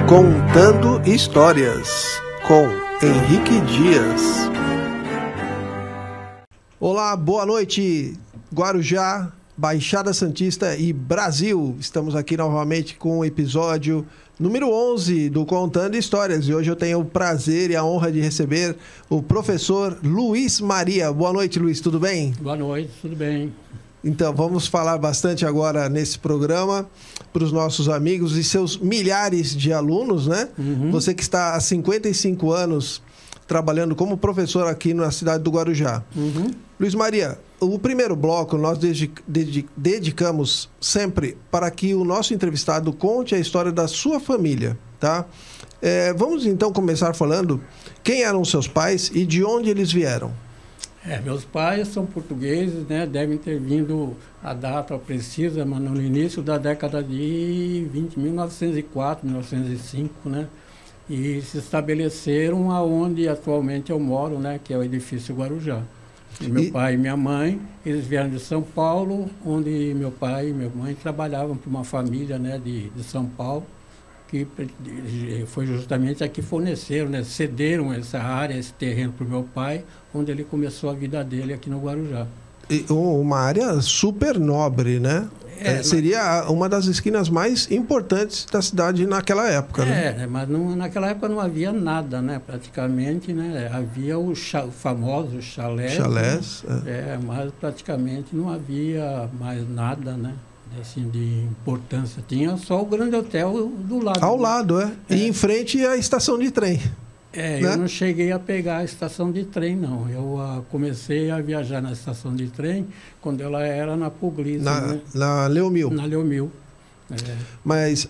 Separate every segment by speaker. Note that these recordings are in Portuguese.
Speaker 1: Contando Histórias, com Henrique Dias. Olá, boa noite, Guarujá, Baixada Santista e Brasil. Estamos aqui novamente com o episódio número 11 do Contando Histórias. E hoje eu tenho o prazer e a honra de receber o professor Luiz Maria. Boa noite, Luiz, tudo bem?
Speaker 2: Boa noite, tudo bem.
Speaker 1: Então, vamos falar bastante agora nesse programa para os nossos amigos e seus milhares de alunos, né? Uhum. Você que está há 55 anos trabalhando como professor aqui na cidade do Guarujá. Uhum. Luiz Maria, o primeiro bloco nós dedicamos sempre para que o nosso entrevistado conte a história da sua família, tá? Vamos então começar falando quem eram seus pais e de onde eles vieram.
Speaker 2: Meus pais são portugueses, né? Devem ter vindo a data precisa, mas no início da década de 1904, 1905, né? E se estabeleceram aonde atualmente eu moro, né? Que é o edifício Guarujá. Meu pai e minha mãe, eles vieram de São Paulo, onde meu pai e minha mãe trabalhavam para uma família, né? de São Paulo, que foi justamente a que forneceram, né? Cederam essa área, esse terreno para o meu pai, onde ele começou a vida dele aqui no Guarujá.
Speaker 1: E uma área super nobre, né? Seria uma das esquinas mais importantes da cidade naquela época, né?
Speaker 2: Mas naquela época não havia nada, né? Praticamente, né? Havia o famoso chalés.
Speaker 1: Chalés,
Speaker 2: né? Mas praticamente não havia mais nada, né? Assim, de importância. Tinha só o grande hotel do lado.
Speaker 1: Ao lado, E em frente a estação de trem.
Speaker 2: Né? Eu não cheguei a pegar a estação de trem, não. Eu comecei a viajar na estação de trem quando ela era na Puglisi.
Speaker 1: Na Leomil.
Speaker 2: Na Leomil.
Speaker 1: Mas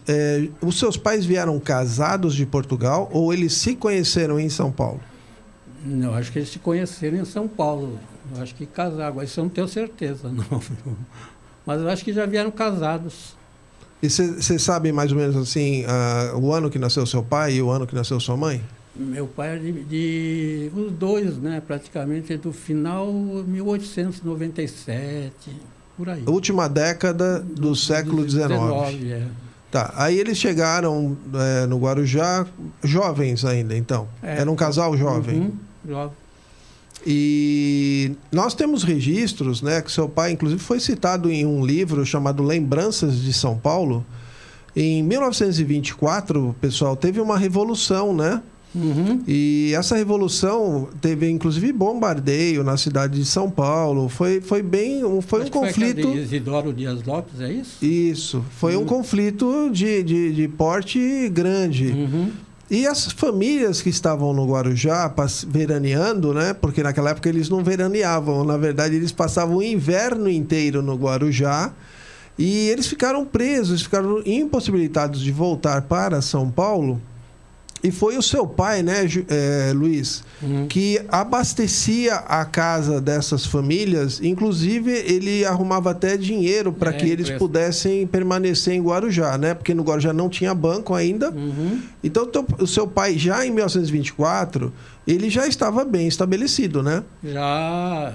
Speaker 1: os seus pais vieram casados de Portugal ou eles se conheceram em São Paulo?
Speaker 2: Não, acho que eles se conheceram em São Paulo. Eu acho que casaram. Isso eu não tenho certeza, não. Mas eu acho que já vieram casados.
Speaker 1: E você sabe mais ou menos assim o ano que nasceu seu pai e o ano que nasceu sua mãe?
Speaker 2: Meu pai é os dois, né? Praticamente do final 1897, por aí.
Speaker 1: Última década do século XIX. Tá, aí eles chegaram no Guarujá jovens ainda, então. Era um casal jovem.
Speaker 2: Jovem.
Speaker 1: E nós temos registros, né, que seu pai, inclusive, foi citado em um livro chamado Lembranças de São Paulo. Em 1924, pessoal, teve uma revolução, né? Uhum. E essa revolução teve, inclusive, bombardeio na cidade de São Paulo. Foi um conflito...
Speaker 2: Foi Isidoro Dias Lopes, é isso?
Speaker 1: Isso. Foi um conflito de porte grande. Uhum. E as famílias que estavam no Guarujá veraneando, né? Porque naquela época eles não veraneavam. Na verdade, eles passavam o inverno inteiro no Guarujá. E eles ficaram presos, ficaram impossibilitados de voltar para São Paulo. E foi o seu pai, né, Luiz, que abastecia a casa dessas famílias. Inclusive, ele arrumava até dinheiro para que eles pudessem permanecer em Guarujá, né? Porque no Guarujá não tinha banco ainda. Uhum. Então, o seu pai, já em 1924, ele já estava bem estabelecido, né?
Speaker 2: Já.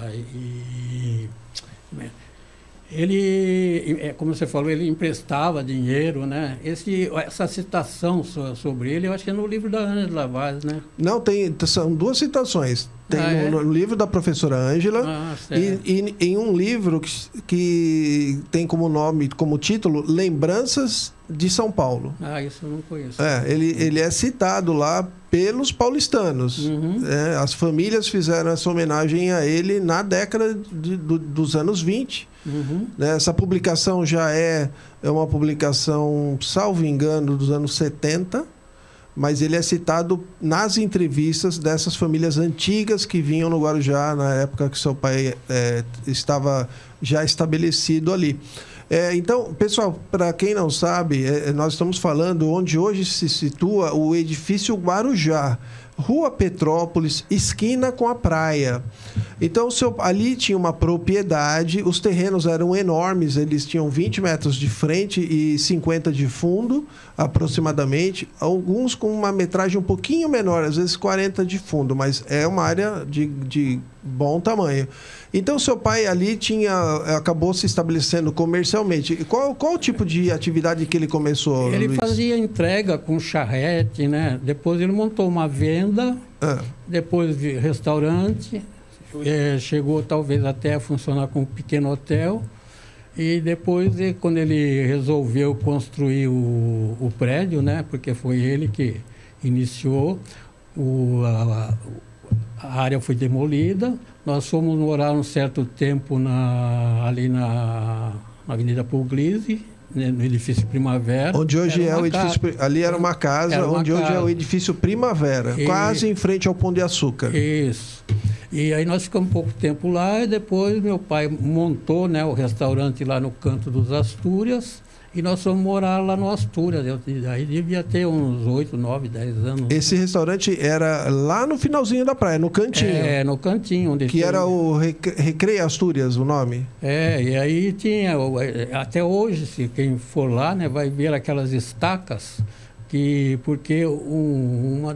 Speaker 2: Ele, como você falou, ele emprestava dinheiro, né? Essa citação sobre ele, eu acho que é no livro da Ângela Vaz, né?
Speaker 1: Não, são duas citações. Tem no livro da professora Ângela e em um livro que tem como nome, como título, Lembranças de São Paulo.
Speaker 2: Isso eu não conheço.
Speaker 1: Ele é citado lá pelos paulistanos. Uhum. As famílias fizeram essa homenagem a ele na década dos anos 20. Uhum. Essa publicação já é uma publicação, salvo engano, dos anos 70, mas ele é citado nas entrevistas dessas famílias antigas que vinham no Guarujá na época que seu pai estava já estabelecido ali. Então, pessoal, para quem não sabe, nós estamos falando onde hoje se situa o edifício Guarujá, Rua Petrópolis, esquina com a praia. Então, ali tinha uma propriedade, os terrenos eram enormes, eles tinham 20 metros de frente e 50 de fundo, aproximadamente. Alguns com uma metragem um pouquinho menor, às vezes 40 de fundo, mas é uma área de Bom tamanho. Então, seu pai ali acabou se estabelecendo comercialmente. Qual o tipo de atividade que ele começou,
Speaker 2: Ele
Speaker 1: Luiz?
Speaker 2: fazia entrega com charrete, né? Depois ele montou uma venda, depois de restaurante, chegou talvez até a funcionar como um pequeno hotel. E depois, quando ele resolveu construir o prédio, né? Porque foi ele que iniciou, a área foi demolida. Nós fomos morar um certo tempo ali na Avenida Puglisi, né, no edifício Primavera.
Speaker 1: Onde hoje é o edifício... Ali era uma casa, onde hoje é o edifício Primavera, quase em frente ao Pão de Açúcar.
Speaker 2: Isso. E aí nós ficamos pouco tempo lá e depois meu pai montou, né, o restaurante lá no Canto dos Astúrias. E nós fomos morar lá no Astúrias. Aí devia ter uns 8, 9, 10 anos.
Speaker 1: Esse restaurante era lá no finalzinho da praia, no cantinho.
Speaker 2: No cantinho.
Speaker 1: Que era o Recreio Astúrias, o nome?
Speaker 2: E aí tinha... Até hoje, se quem for lá, né, vai ver aquelas estacas, porque o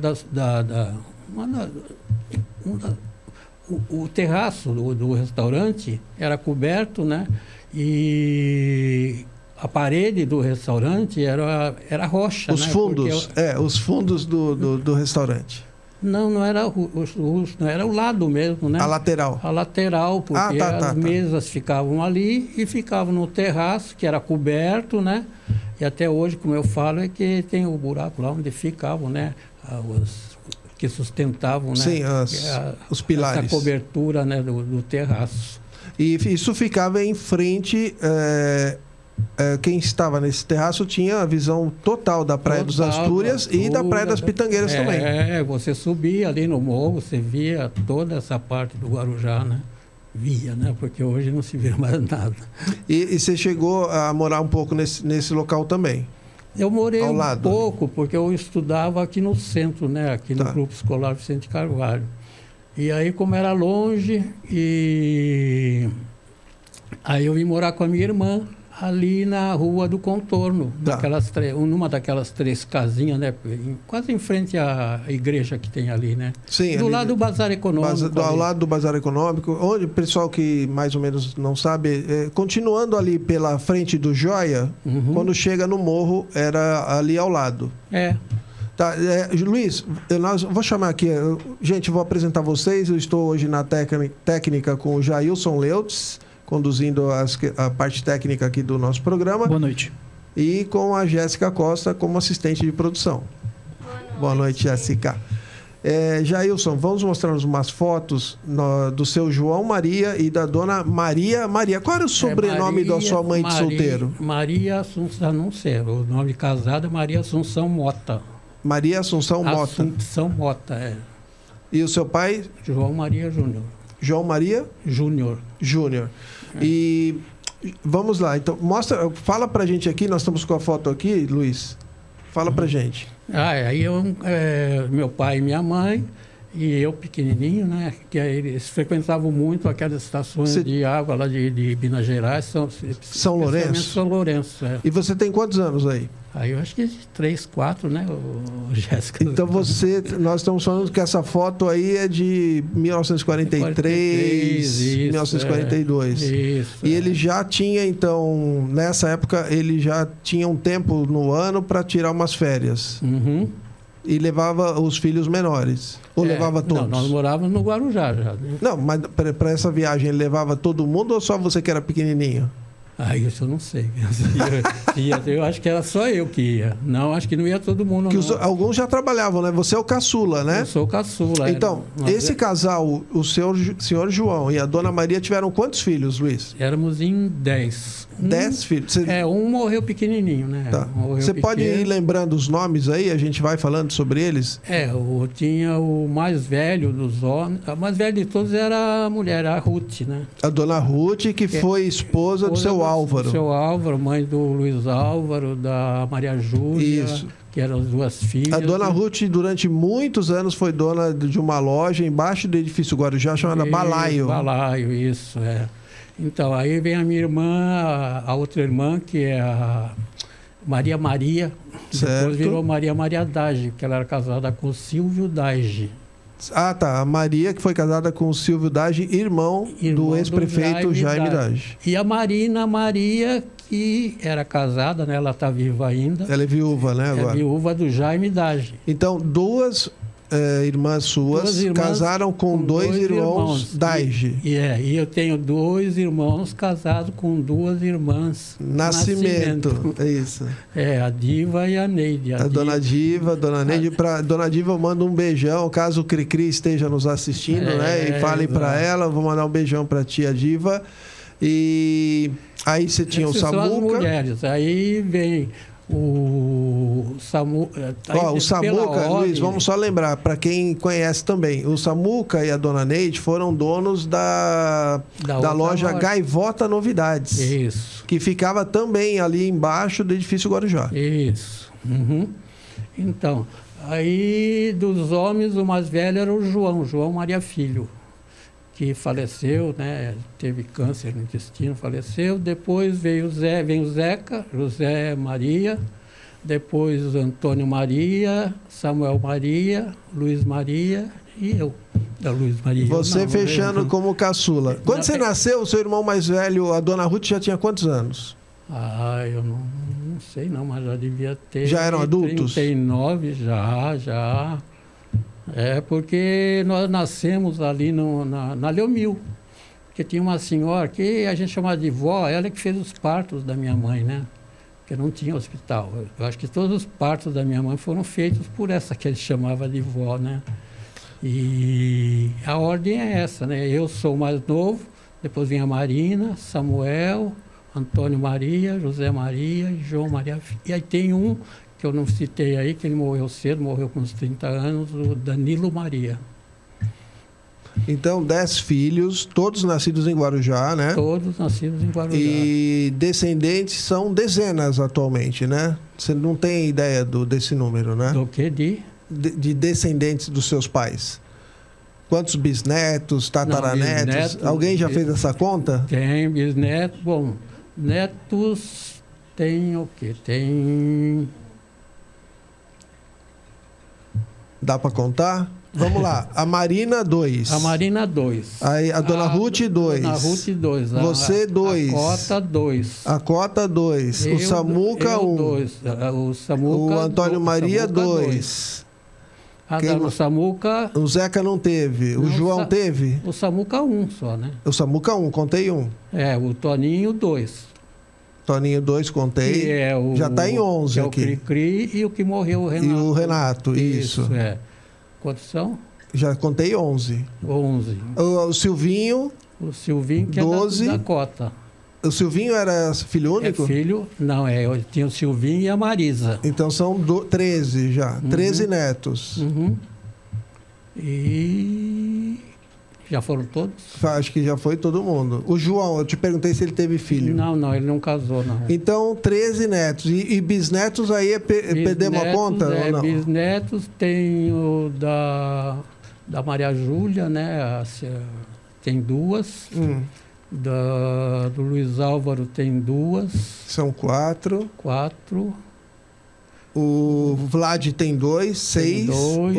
Speaker 2: terraço do restaurante era coberto, né? E... a parede do restaurante era rocha.
Speaker 1: Os fundos, os fundos do restaurante.
Speaker 2: Não era não era o lado mesmo, né?
Speaker 1: A lateral.
Speaker 2: A lateral, porque as mesas ficavam ali e ficavam no terraço, que era coberto, né? E até hoje, como eu falo, é que tem o buraco lá onde ficavam, né? Os que sustentavam, né?
Speaker 1: Sim, os pilares.
Speaker 2: Essa cobertura, né? do terraço.
Speaker 1: E isso ficava em frente... quem estava nesse terraço tinha a visão total da Praia dos Astúrias e da Praia das Pitangueiras também.
Speaker 2: Você subia ali no morro, você via toda essa parte do Guarujá, né? Via, né? Porque hoje não se vê mais nada.
Speaker 1: E você chegou a morar um pouco nesse local também?
Speaker 2: Eu morei pouco, porque eu estudava aqui no centro, né? Aqui no Grupo Escolar Vicente Carvalho. E aí, como era longe, aí eu vim morar com a minha irmã, ali na Rua do Contorno, numa daquelas 3 casinhas, né? Quase em frente à igreja que tem ali, né?
Speaker 1: Sim,
Speaker 2: do lado do Bazar Econômico.
Speaker 1: Ao lado do Bazar Econômico, onde o pessoal que mais ou menos não sabe, continuando ali pela frente do Joia, quando chega no morro, era ali ao lado. Luiz, vou chamar aqui, gente, vou apresentar vocês. Eu estou hoje na técnica com o Jailson Leutz, conduzindo a parte técnica aqui do nosso programa.
Speaker 3: Boa noite.
Speaker 1: E com a Jéssica Costa como assistente de produção. Boa noite, Jéssica. Jailson, vamos mostrar umas fotos do seu João Maria e da dona Maria. Qual era o sobrenome da sua mãe de solteiro?
Speaker 2: Maria Assunção, não sei. O nome de casada é Maria Assunção Mota.
Speaker 1: Maria Assunção Mota.
Speaker 2: Assunção Mota,
Speaker 1: E o seu pai?
Speaker 2: João Maria Júnior.
Speaker 1: João Maria?
Speaker 2: Júnior.
Speaker 1: E vamos lá, então fala pra gente aqui, nós estamos com a foto aqui, Luiz. Fala pra gente.
Speaker 2: Aí meu pai e minha mãe, e eu pequenininho, né? Que eles frequentavam muito aquelas estações de água lá de Minas Gerais,
Speaker 1: São Lourenço?
Speaker 2: São Lourenço,
Speaker 1: E você tem quantos anos aí?
Speaker 2: Aí eu acho que 3, 4, né, Jéssica?
Speaker 1: Então nós estamos falando que essa foto aí é de 1943, 1942. E ele já tinha, então, nessa época, ele já tinha um tempo no ano para tirar umas férias. E levava os filhos menores? Ou levava todos?
Speaker 2: Não, nós morávamos no Guarujá já.
Speaker 1: Não, mas para essa viagem ele levava todo mundo ou só você que era pequenininho?
Speaker 2: Isso eu não sei. Eu acho que era só eu que ia. Não, acho que não ia todo mundo.
Speaker 1: Alguns já trabalhavam, né? Você é o caçula, né?
Speaker 2: Eu sou o caçula.
Speaker 1: Então, esse casal, o senhor João e a dona Maria, tiveram quantos filhos, Luiz?
Speaker 2: Éramos em 10.
Speaker 1: 10 filhos?
Speaker 2: Um morreu pequenininho, né?
Speaker 1: Você pode ir lembrando os nomes aí? A gente vai falando sobre eles?
Speaker 2: Tinha o mais velho dos homens. A mais velha de todos era a mulher, a Ruth, né?
Speaker 1: A dona Ruth, que foi esposa do seu Álvaro.
Speaker 2: Do seu Álvaro, mãe do Luiz Álvaro, da Maria Júlia. Isso. Que eram as 2 filhas.
Speaker 1: A dona Ruth, durante muitos anos, foi dona de uma loja embaixo do edifício Guarujá, chamada Balaio.
Speaker 2: Balaio, isso, Então, aí vem a minha irmã, a outra irmã, que é a Maria.
Speaker 1: Certo.
Speaker 2: Depois virou Maria Dage, que ela era casada com o Silvio Dage.
Speaker 1: Ah, tá. A Maria, que foi casada com o Silvio Dage, irmão do ex-prefeito Jaime Dage.
Speaker 2: E a Marina Maria, que era casada, né? Ela está viva ainda.
Speaker 1: Ela é viúva, né, agora?
Speaker 2: É viúva do Jaime Dage.
Speaker 1: Então, duas irmãs suas casaram com dois irmãos Dage.
Speaker 2: E eu tenho 2 irmãos casados com 2 irmãs
Speaker 1: Nascimento. É isso.
Speaker 2: A Diva e a Neide.
Speaker 1: Dona Diva, Dona Neide. Para Dona Diva, eu mando um beijão, caso o Cricri esteja nos assistindo, né? E falem para ela, vou mandar um beijão para tia Diva. E aí você tinha o Samuca.
Speaker 2: São as mulheres. Aí vem o Samuca.
Speaker 1: O Samuca, Luiz, vamos só lembrar, para quem conhece também, o Samuca e a Dona Neide foram donos da loja Gaivota Novidades.
Speaker 2: Isso.
Speaker 1: Que ficava também ali embaixo do edifício Guarujá.
Speaker 2: Isso. Uhum. Então, aí dos homens, o mais velho era o João Maria Filho, que faleceu, né? Teve câncer no intestino, faleceu. Depois vem o Zeca, José Maria, depois o Antônio Maria, Samuel Maria, Luiz Maria e eu. Da Luiz Maria.
Speaker 1: Você fechando como caçula. Quando você nasceu, o seu irmão mais velho, a Dona Ruth, já tinha quantos anos?
Speaker 2: Eu não sei não, mas já devia ter...
Speaker 1: Já eram adultos?
Speaker 2: 39, já. Porque nós nascemos ali na Leomil, que tinha uma senhora que a gente chamava de vó, ela que fez os partos da minha mãe, né? Porque não tinha hospital. Eu acho que todos os partos da minha mãe foram feitos por essa que ele chamava de vó, né? E a ordem é essa, né? Eu sou o mais novo, depois vem a Marina, Samuel, Antônio Maria, José Maria e João Maria. E aí tem um que eu não citei aí, que ele morreu cedo, morreu com uns 30 anos, o Danilo Maria.
Speaker 1: Então, 10 filhos, todos nascidos em Guarujá, né?
Speaker 2: Todos nascidos em Guarujá.
Speaker 1: E descendentes são dezenas atualmente, né? Você não tem ideia desse número, né?
Speaker 2: Do que?
Speaker 1: De descendentes dos seus pais. Quantos bisnetos, tataranetos?
Speaker 2: Bisnetos,
Speaker 1: alguém já fez essa conta?
Speaker 2: Tem bisnetos. Bom, netos tem o quê? Tem...
Speaker 1: Dá para contar? Vamos lá. A Marina, 2.
Speaker 2: A Marina, 2.
Speaker 1: Aí a Dona Ruth, 2.
Speaker 2: Dona Ruth, 2.
Speaker 1: Você, 2.
Speaker 2: A Cota, 2.
Speaker 1: A Cota, 2. O Samuca, 1.
Speaker 2: 2. O Samuca,
Speaker 1: o Antônio Maria, 2.
Speaker 2: O Samuca...
Speaker 1: O Zeca não teve. O João teve?
Speaker 2: O Samuca, 1 só, né?
Speaker 1: O Samuca, 1. Contei 1.
Speaker 2: O Toninho, 2.
Speaker 1: Toninho, 2, contei. Já está em 11 aqui.
Speaker 2: O Cri-Cri e o que morreu, o Renato.
Speaker 1: E o Renato, isso.
Speaker 2: Quantos são?
Speaker 1: Já contei 11.
Speaker 2: 11.
Speaker 1: O Silvinho...
Speaker 2: O Silvinho, que
Speaker 1: 12.
Speaker 2: É da Cota.
Speaker 1: O Silvinho era filho único?
Speaker 2: Não, tinha o Silvinho e a Marisa.
Speaker 1: Então são 13 já. 13 netos.
Speaker 2: E... Já foram todos?
Speaker 1: Acho que já foi todo mundo. O João, eu te perguntei se ele teve filho.
Speaker 2: Não, ele não casou, não.
Speaker 1: Então, 13 netos. E bisnetos aí, perdemos a conta? Ou não?
Speaker 2: Bisnetos tem o da Maria Júlia, né? Tem 2. Do Luiz Álvaro tem 2.
Speaker 1: São 4.
Speaker 2: 4.
Speaker 1: O Vlad tem 2, 6.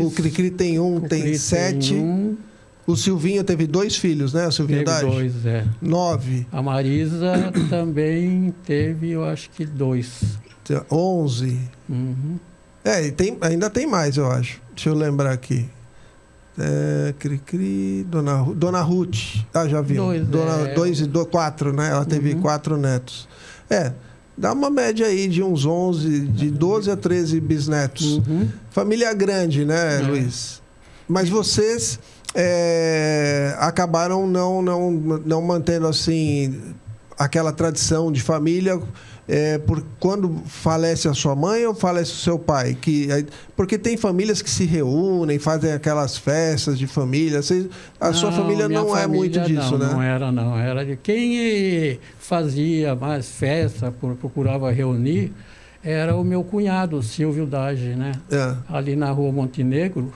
Speaker 1: O Cricri tem 1, tem 7. O Silvinho teve 2 filhos, né? O Silvinho Dage?
Speaker 2: Teve 2,
Speaker 1: 9.
Speaker 2: A Marisa também teve, eu acho que 2.
Speaker 1: 11. Ainda tem mais, eu acho. Deixa eu lembrar aqui. Cricri, Dona Ruth. Já vi. 2 e 4, né? Ela teve 4 netos. Dá uma média aí de uns 11, de 12 a 13 bisnetos. Família grande, né, Luiz? Mas vocês... acabaram não mantendo assim aquela tradição de família por quando falece a sua mãe ou falece o seu pai, porque tem famílias que se reúnem, fazem aquelas festas de família. Sua família não é muito disso, né?
Speaker 2: Não era de quem fazia mais festa, procurava reunir, era o meu cunhado, Silvio Dage, né? Ali na Rua Montenegro.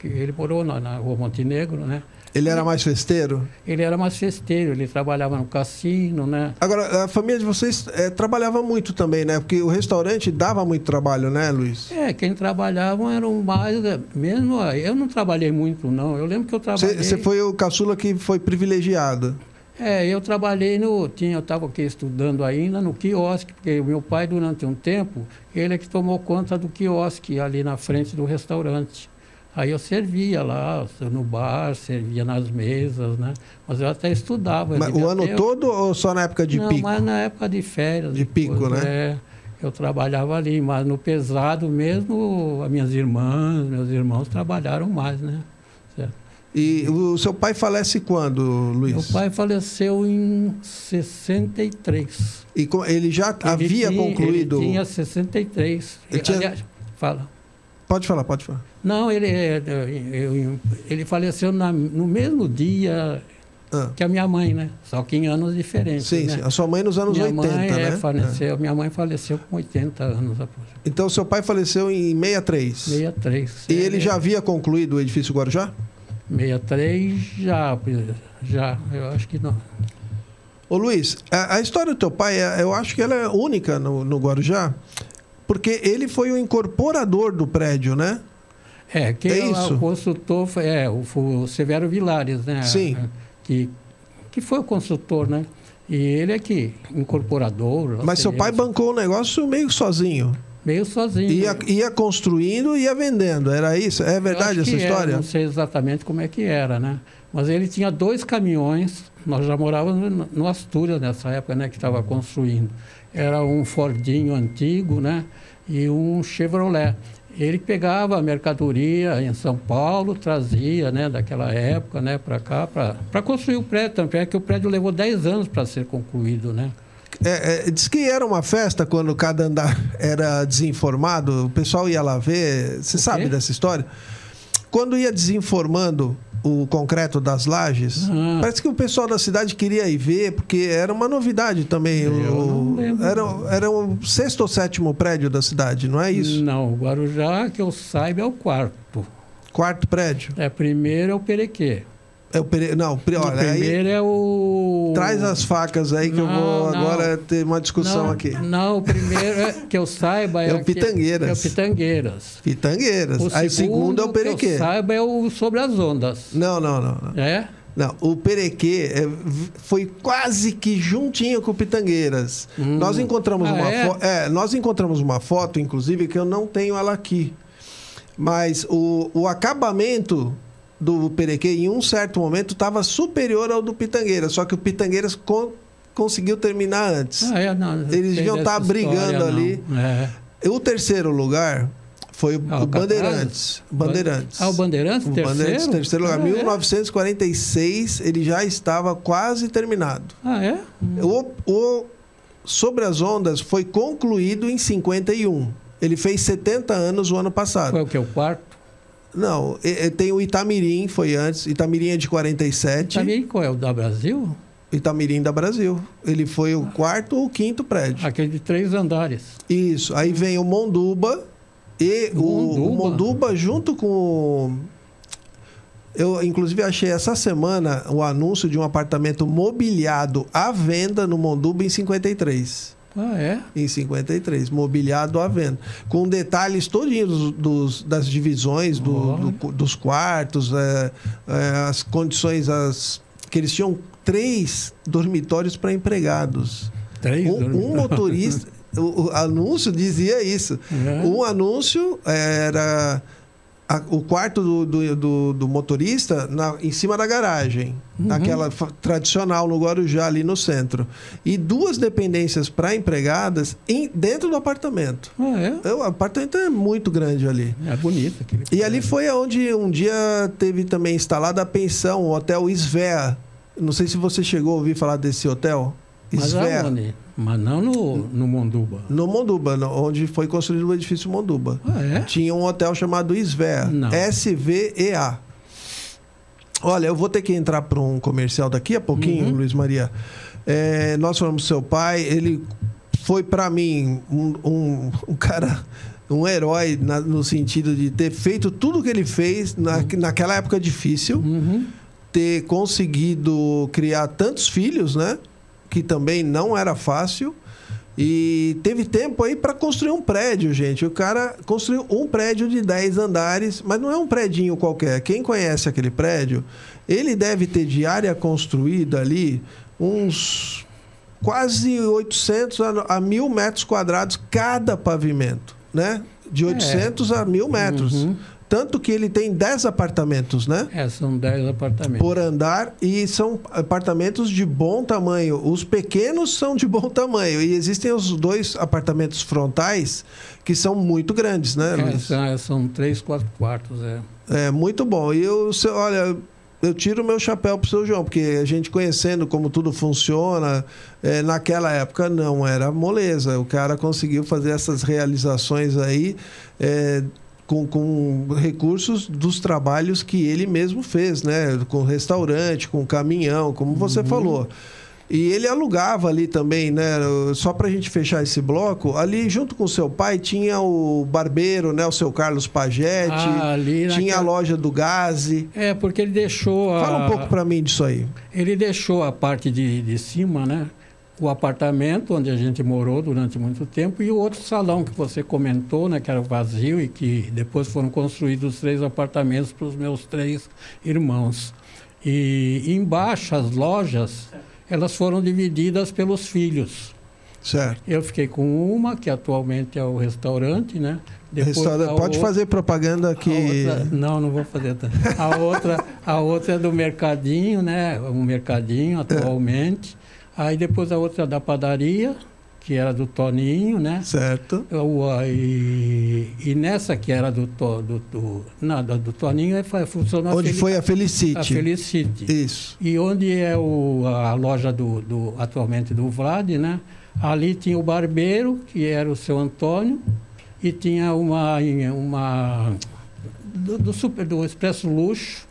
Speaker 2: Ele morou na Rua Montenegro, né?
Speaker 1: Ele era mais festeiro?
Speaker 2: Ele era mais festeiro, ele trabalhava no cassino, né?
Speaker 1: Agora, a família de vocês trabalhava muito também, né? Porque o restaurante dava muito trabalho, né, Luiz?
Speaker 2: Quem trabalhavam eram mais... Mesmo eu não trabalhei muito, não. Eu lembro que eu trabalhei...
Speaker 1: Você foi o caçula que foi privilegiado.
Speaker 2: Eu trabalhei eu estava aqui estudando ainda no quiosque, porque o meu pai, durante um tempo, ele é que tomou conta do quiosque ali na frente do restaurante. Aí eu servia lá, no bar, servia nas mesas, né? Mas eu até estudava.
Speaker 1: Mas o ano todo ou só na época de pico?
Speaker 2: Não, mas na época de férias.
Speaker 1: De pico, né?
Speaker 2: Eu trabalhava ali, mas no pesado mesmo, as minhas irmãs, meus irmãos trabalharam mais, né? Certo.
Speaker 1: E o seu pai falece quando, Luiz?
Speaker 2: Meu pai faleceu em 63.
Speaker 1: E ele já havia concluído...
Speaker 2: Ele tinha 63. Aliás, fala.
Speaker 1: Pode falar.
Speaker 2: Não, ele faleceu no mesmo dia que a minha mãe, né? Só que em anos diferentes.
Speaker 1: Sim,
Speaker 2: né?
Speaker 1: sim. A sua mãe nos anos 80, né?
Speaker 2: Faleceu, minha mãe faleceu com 80 anos.
Speaker 1: Então, seu pai faleceu em 63?
Speaker 2: 63.
Speaker 1: E ele já havia concluído o edifício Guarujá?
Speaker 2: 63 já, eu acho que não.
Speaker 1: Ô Luiz, a história do teu pai, eu acho que ela é única no Guarujá, porque ele foi o incorporador do prédio, né?
Speaker 2: O construtor foi o Severo Vilares, né?
Speaker 1: Sim.
Speaker 2: Que foi o construtor, né? E ele é que incorporador.
Speaker 1: Mas seu pai bancou o negócio meio sozinho.
Speaker 2: Meio sozinho.
Speaker 1: Ia construindo e ia vendendo, era isso? É verdade essa história?
Speaker 2: Não sei exatamente como é que era, né? Mas ele tinha 2 caminhões, nós já morávamos no Astúrias nessa época, né? Que estava construindo. Era um Fordinho antigo, né? E um Chevrolet. Ele pegava a mercadoria em São Paulo, trazia, né, daquela época, né, para cá, para construir o prédio. Tanto é que o prédio levou 10 anos para ser concluído, né?
Speaker 1: Diz que era uma festa quando cada andar era desinformado, o pessoal ia lá ver. Você sabe dessa história? Quando ia desinformando o concreto das lajes, parece que o pessoal da cidade queria ir ver, porque era uma novidade também. Era o 6º ou 7º prédio da cidade, não é isso?
Speaker 2: Não, o Guarujá, que eu saiba, é o 4º.
Speaker 1: 4º prédio?
Speaker 2: Primeiro é o Perequê.
Speaker 1: Não, olha,
Speaker 2: primeiro é o...
Speaker 1: Traz as facas aí que eu vou agora ter uma discussão aqui.
Speaker 2: Não, o primeiro que eu saiba
Speaker 1: é o Pitangueiras.
Speaker 2: É o Pitangueiras.
Speaker 1: Aí o segundo é o Perequê.
Speaker 2: Que eu saiba é o Sobre as Ondas.
Speaker 1: Não.
Speaker 2: É?
Speaker 1: Não, o Perequê foi quase que juntinho com o Pitangueiras. Nós encontramos nós encontramos uma foto, inclusive, que eu não tenho ela aqui. Mas o acabamento do Perequê, em um certo momento, estava superior ao do Pitangueiras, só que o Pitangueiras conseguiu terminar antes. Eles deviam estar brigando ali. O 3º lugar foi o Bandeirantes.
Speaker 2: O Bandeirantes,
Speaker 1: terceiro lugar. 1946, ele já estava quase terminado. O Sobre as Ondas foi concluído em 51. Ele fez 70 anos o ano passado.
Speaker 2: Foi o que? O 4º?
Speaker 1: Não, tem o Itamirim, foi antes. Itamirim é de 47.
Speaker 2: Itamirim qual é? O da Brasil?
Speaker 1: Itamirim da Brasil. Ele foi o 4º ou 5º prédio.
Speaker 2: Aquele de 3 andares.
Speaker 1: Isso. Aí vem o Monduba. E o Monduba junto com... Eu, inclusive, achei essa semana o anúncio de um apartamento mobiliado à venda no Monduba em 53. Em 53, mobiliado à venda. Com detalhes todinhos das divisões, dos quartos, as condições, que eles tinham 3 dormitórios para empregados.
Speaker 2: 3
Speaker 1: um motorista, o anúncio dizia isso. Um anúncio era o quarto do motorista em cima da garagem, aquela tradicional no Guarujá, ali no centro. E 2 dependências para empregadas dentro do apartamento. O apartamento é muito grande ali.
Speaker 2: É bonito.
Speaker 1: E ali foi onde um dia teve também instalada a pensão, o Hotel Svea. Não sei se você chegou a ouvir falar desse hotel. Svea.
Speaker 2: Mas não no Monduba.
Speaker 1: No Monduba, onde foi construído o edifício Monduba. Tinha um hotel chamado Svea. SVEA. Olha, eu vou ter que entrar para um comercial daqui a pouquinho, Luiz Maria. Nós falamos do seu pai, ele foi para mim um cara, um herói no sentido de ter feito tudo o que ele fez naquela época difícil. ter conseguido criar tantos filhos, né? Que também não era fácil. E teve tempo aí para construir um prédio, gente. O cara construiu um prédio de 10 andares, mas não é um predinho qualquer. Quem conhece aquele prédio, ele deve ter de área construída ali uns quase 800 a 1.000 metros quadrados cada pavimento, né? De 800 a 1.000 metros.
Speaker 2: Uhum.
Speaker 1: Tanto que ele tem 10 apartamentos, né?
Speaker 2: São 10 apartamentos.
Speaker 1: Por andar, e são apartamentos de bom tamanho. Os pequenos são de bom tamanho. E existem os 2 apartamentos frontais que são muito grandes, né, Luiz?
Speaker 2: São 3, 4 quartos,
Speaker 1: É muito bom. E olha, eu tiro o meu chapéu pro seu João, porque a gente conhecendo como tudo funciona, naquela época não era moleza. O cara conseguiu fazer essas realizações aí, com recursos dos trabalhos que ele mesmo fez, né? Com restaurante, com caminhão, como você falou. E ele alugava ali também, né? Só para a gente fechar esse bloco, ali junto com o seu pai tinha o barbeiro, né? O seu Carlos Pagetti, tinha a loja do Gazi.
Speaker 2: Porque ele deixou...
Speaker 1: Fala um pouco para mim disso aí.
Speaker 2: Ele deixou a parte de cima, né? O apartamento onde a gente morou durante muito tempo e o outro salão que você comentou, né, que era vazio e que depois foram construídos 3 apartamentos para os meus 3 irmãos. E embaixo as lojas, elas foram divididas pelos filhos.
Speaker 1: Certo.
Speaker 2: Eu fiquei com uma, que atualmente é o restaurante, né? Depois
Speaker 1: pode fazer propaganda aqui.
Speaker 2: Não vou fazer. A outra é do mercadinho, né? Um mercadinho atualmente. Aí depois a outra da padaria, que era do Toninho, né?
Speaker 1: Certo.
Speaker 2: E nessa que era do Toninho, funcionou...
Speaker 1: Onde foi a Felicity.
Speaker 2: A Felicity.
Speaker 1: Isso.
Speaker 2: E onde é a loja atualmente do Vlad, né? Ali tinha o barbeiro, que era o seu Antônio, e tinha do Expresso Luxo.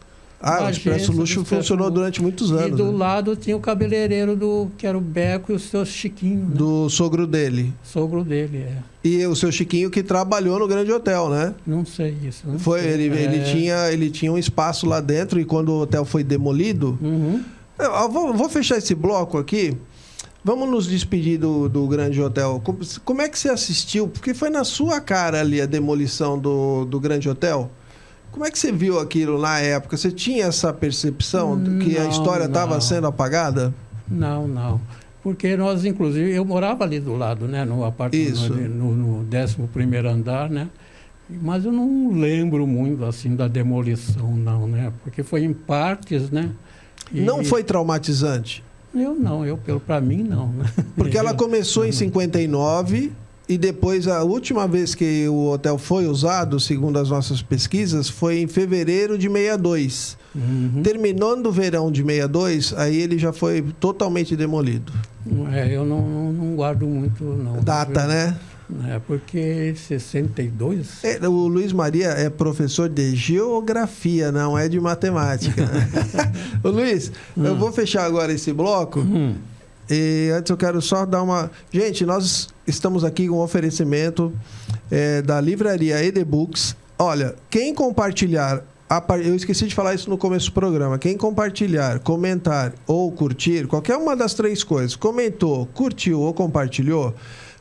Speaker 1: O Expresso Luxo funcionou durante muitos anos.
Speaker 2: E do lado tinha o cabeleireiro que era o Beco e o seu Chiquinho. Né?
Speaker 1: Do sogro dele.
Speaker 2: Sogro dele,
Speaker 1: E o seu Chiquinho que trabalhou no Grande Hotel, né?
Speaker 2: Não sei isso.
Speaker 1: Ele tinha um espaço lá dentro e quando o hotel foi demolido...
Speaker 2: Uhum.
Speaker 1: Eu vou fechar esse bloco aqui. Vamos nos despedir do Grande Hotel. Como é que você assistiu? Porque foi na sua cara ali a demolição do Grande Hotel. Como é que você viu aquilo na época? Você tinha essa percepção de que a história estava sendo apagada?
Speaker 2: Não. Porque nós, inclusive, eu morava ali do lado, né? No apartamento, no 11º andar, né? Mas eu não lembro muito, assim, da demolição, não, né? Porque foi em partes, né?
Speaker 1: Não foi traumatizante?
Speaker 2: Para mim, não. Né?
Speaker 1: Porque ela começou em 59... E depois, a última vez que o hotel foi usado, segundo as nossas pesquisas, foi em fevereiro de 62.
Speaker 2: Uhum.
Speaker 1: Terminando o verão de 62, aí ele já foi totalmente demolido.
Speaker 2: Eu não guardo muito, não.
Speaker 1: Data, né?
Speaker 2: Porque 62...
Speaker 1: O Luiz Maria é professor de geografia, não é de matemática. Ô Luiz, eu vou fechar agora esse bloco. E antes eu quero só dar uma... Gente, nós estamos aqui com um oferecimento da livraria ED-Books. Olha, quem compartilhar... Eu esqueci de falar isso no começo do programa. Quem compartilhar, comentar ou curtir, qualquer uma das 3 coisas, comentou, curtiu ou compartilhou,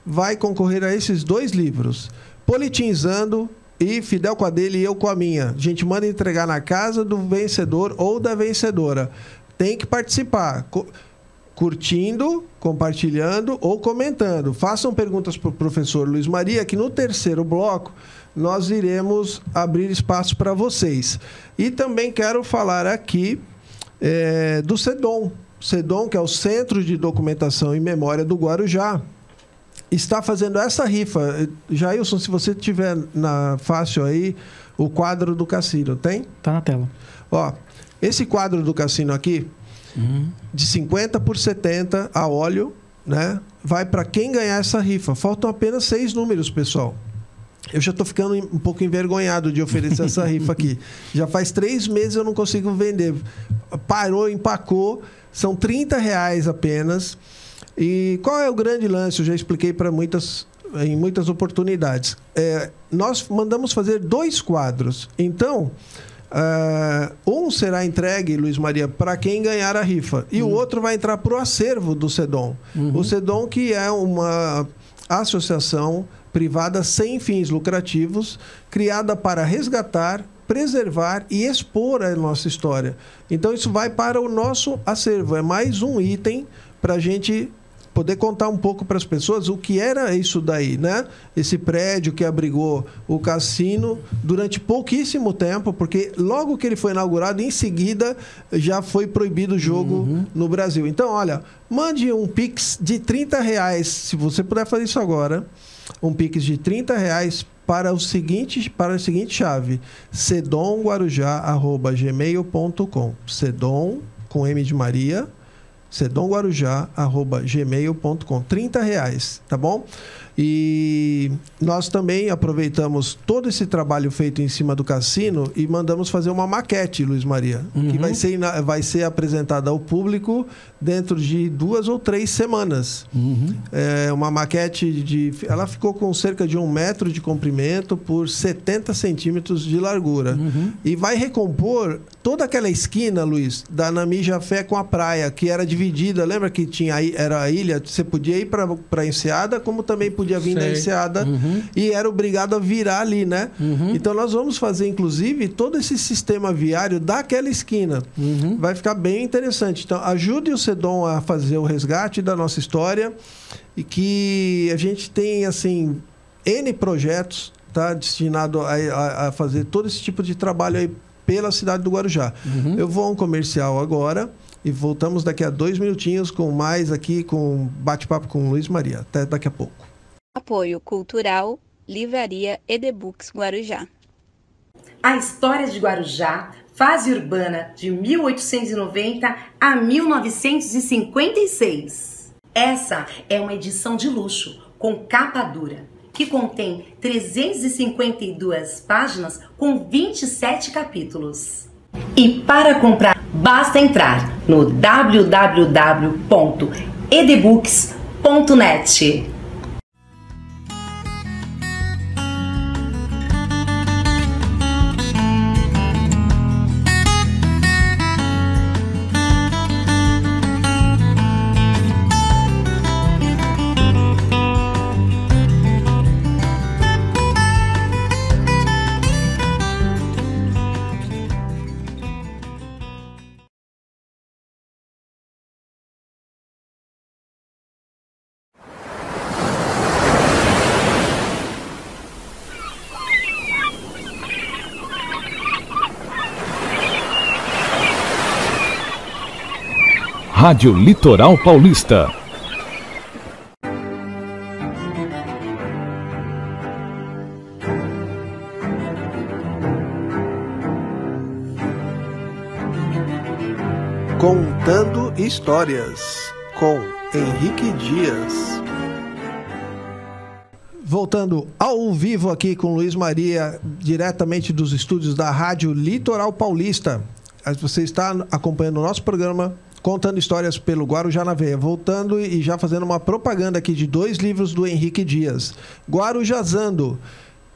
Speaker 1: vai concorrer a esses 2 livros. Politinizando e Fidel com a dele e eu com a minha. A gente manda entregar na casa do vencedor ou da vencedora. Tem que participar. Curtindo, compartilhando ou comentando. Façam perguntas para o professor Luiz Maria, que no 3º bloco nós iremos abrir espaço para vocês. E também quero falar aqui do CEDOM. CEDOM, que é o Centro de Documentação e Memória do Guarujá, está fazendo essa rifa. Jailson, se você tiver fácil aí, o quadro do cassino, tem?
Speaker 3: Tá na tela.
Speaker 1: Ó, esse quadro do cassino aqui, de 50 por 70 a óleo, né? Vai para quem ganhar essa rifa. Faltam apenas 6 números, pessoal. Eu já estou ficando um pouco envergonhado de oferecer essa rifa aqui. Já faz 3 meses eu não consigo vender. Parou, empacou. São R$30 apenas. E qual é o grande lance? Eu já expliquei em muitas oportunidades. Nós mandamos fazer 2 quadros. Então, Um será entregue, Luiz Maria, para quem ganhar a rifa. E o outro vai entrar para o acervo do SEDOM. O SEDOM, que é uma associação privada sem fins lucrativos, criada para resgatar, preservar e expor a nossa história. Então, isso vai para o nosso acervo. É mais um item para a gente poder contar um pouco para as pessoas o que era isso daí, né? Esse prédio que abrigou o cassino durante pouquíssimo tempo, porque logo que ele foi inaugurado, em seguida já foi proibido o jogo no Brasil. Então, olha, mande um Pix de R$30, se você puder fazer isso agora, um Pix de R$30 para a seguinte chave: sedomguarujá@gmail.com. Sedom com M de Maria, sedomguarujá@gmail.com. R$30, tá bom? E nós também aproveitamos todo esse trabalho feito em cima do cassino e mandamos fazer uma maquete, Luiz Maria, que vai ser apresentada ao público dentro de 2 ou 3 semanas. É uma maquete ela ficou com cerca de 1 metro de comprimento por 70 centímetros de largura. E vai recompor toda aquela esquina, Luiz, da Nami Jafé com a praia, que era dividida. Lembra que era a ilha? Você podia ir para a Enseada, como também podia vir da Enseada, e era obrigado a virar ali, né? Então nós vamos fazer, inclusive, todo esse sistema viário daquela esquina. Vai ficar bem interessante. Então, ajude o SEDOM a fazer o resgate da nossa história, e que a gente tem, assim, N projetos, tá, destinado a fazer todo esse tipo de trabalho aí pela cidade do Guarujá. Eu vou a um comercial agora e voltamos daqui a 2 minutinhos com bate-papo com o Luiz Maria. Até daqui a pouco.
Speaker 3: Apoio Cultural, Livraria EDBooks Guarujá.
Speaker 4: A história de Guarujá, fase urbana de 1890 a 1956. Essa é uma edição de luxo, com capa dura, que contém 352 páginas com 27 capítulos. E para comprar, basta entrar no www.edbooks.net.
Speaker 5: Rádio Litoral Paulista.
Speaker 1: Contando Histórias, com Henrique Dias. Voltando ao vivo aqui com Luiz Maria, diretamente dos estúdios da Rádio Litoral Paulista. Você está acompanhando o nosso programa Contando Histórias pelo Guarujá na Veia. Voltando e já fazendo uma propaganda aqui de 2 livros do Henrique Dias. Guarujazando,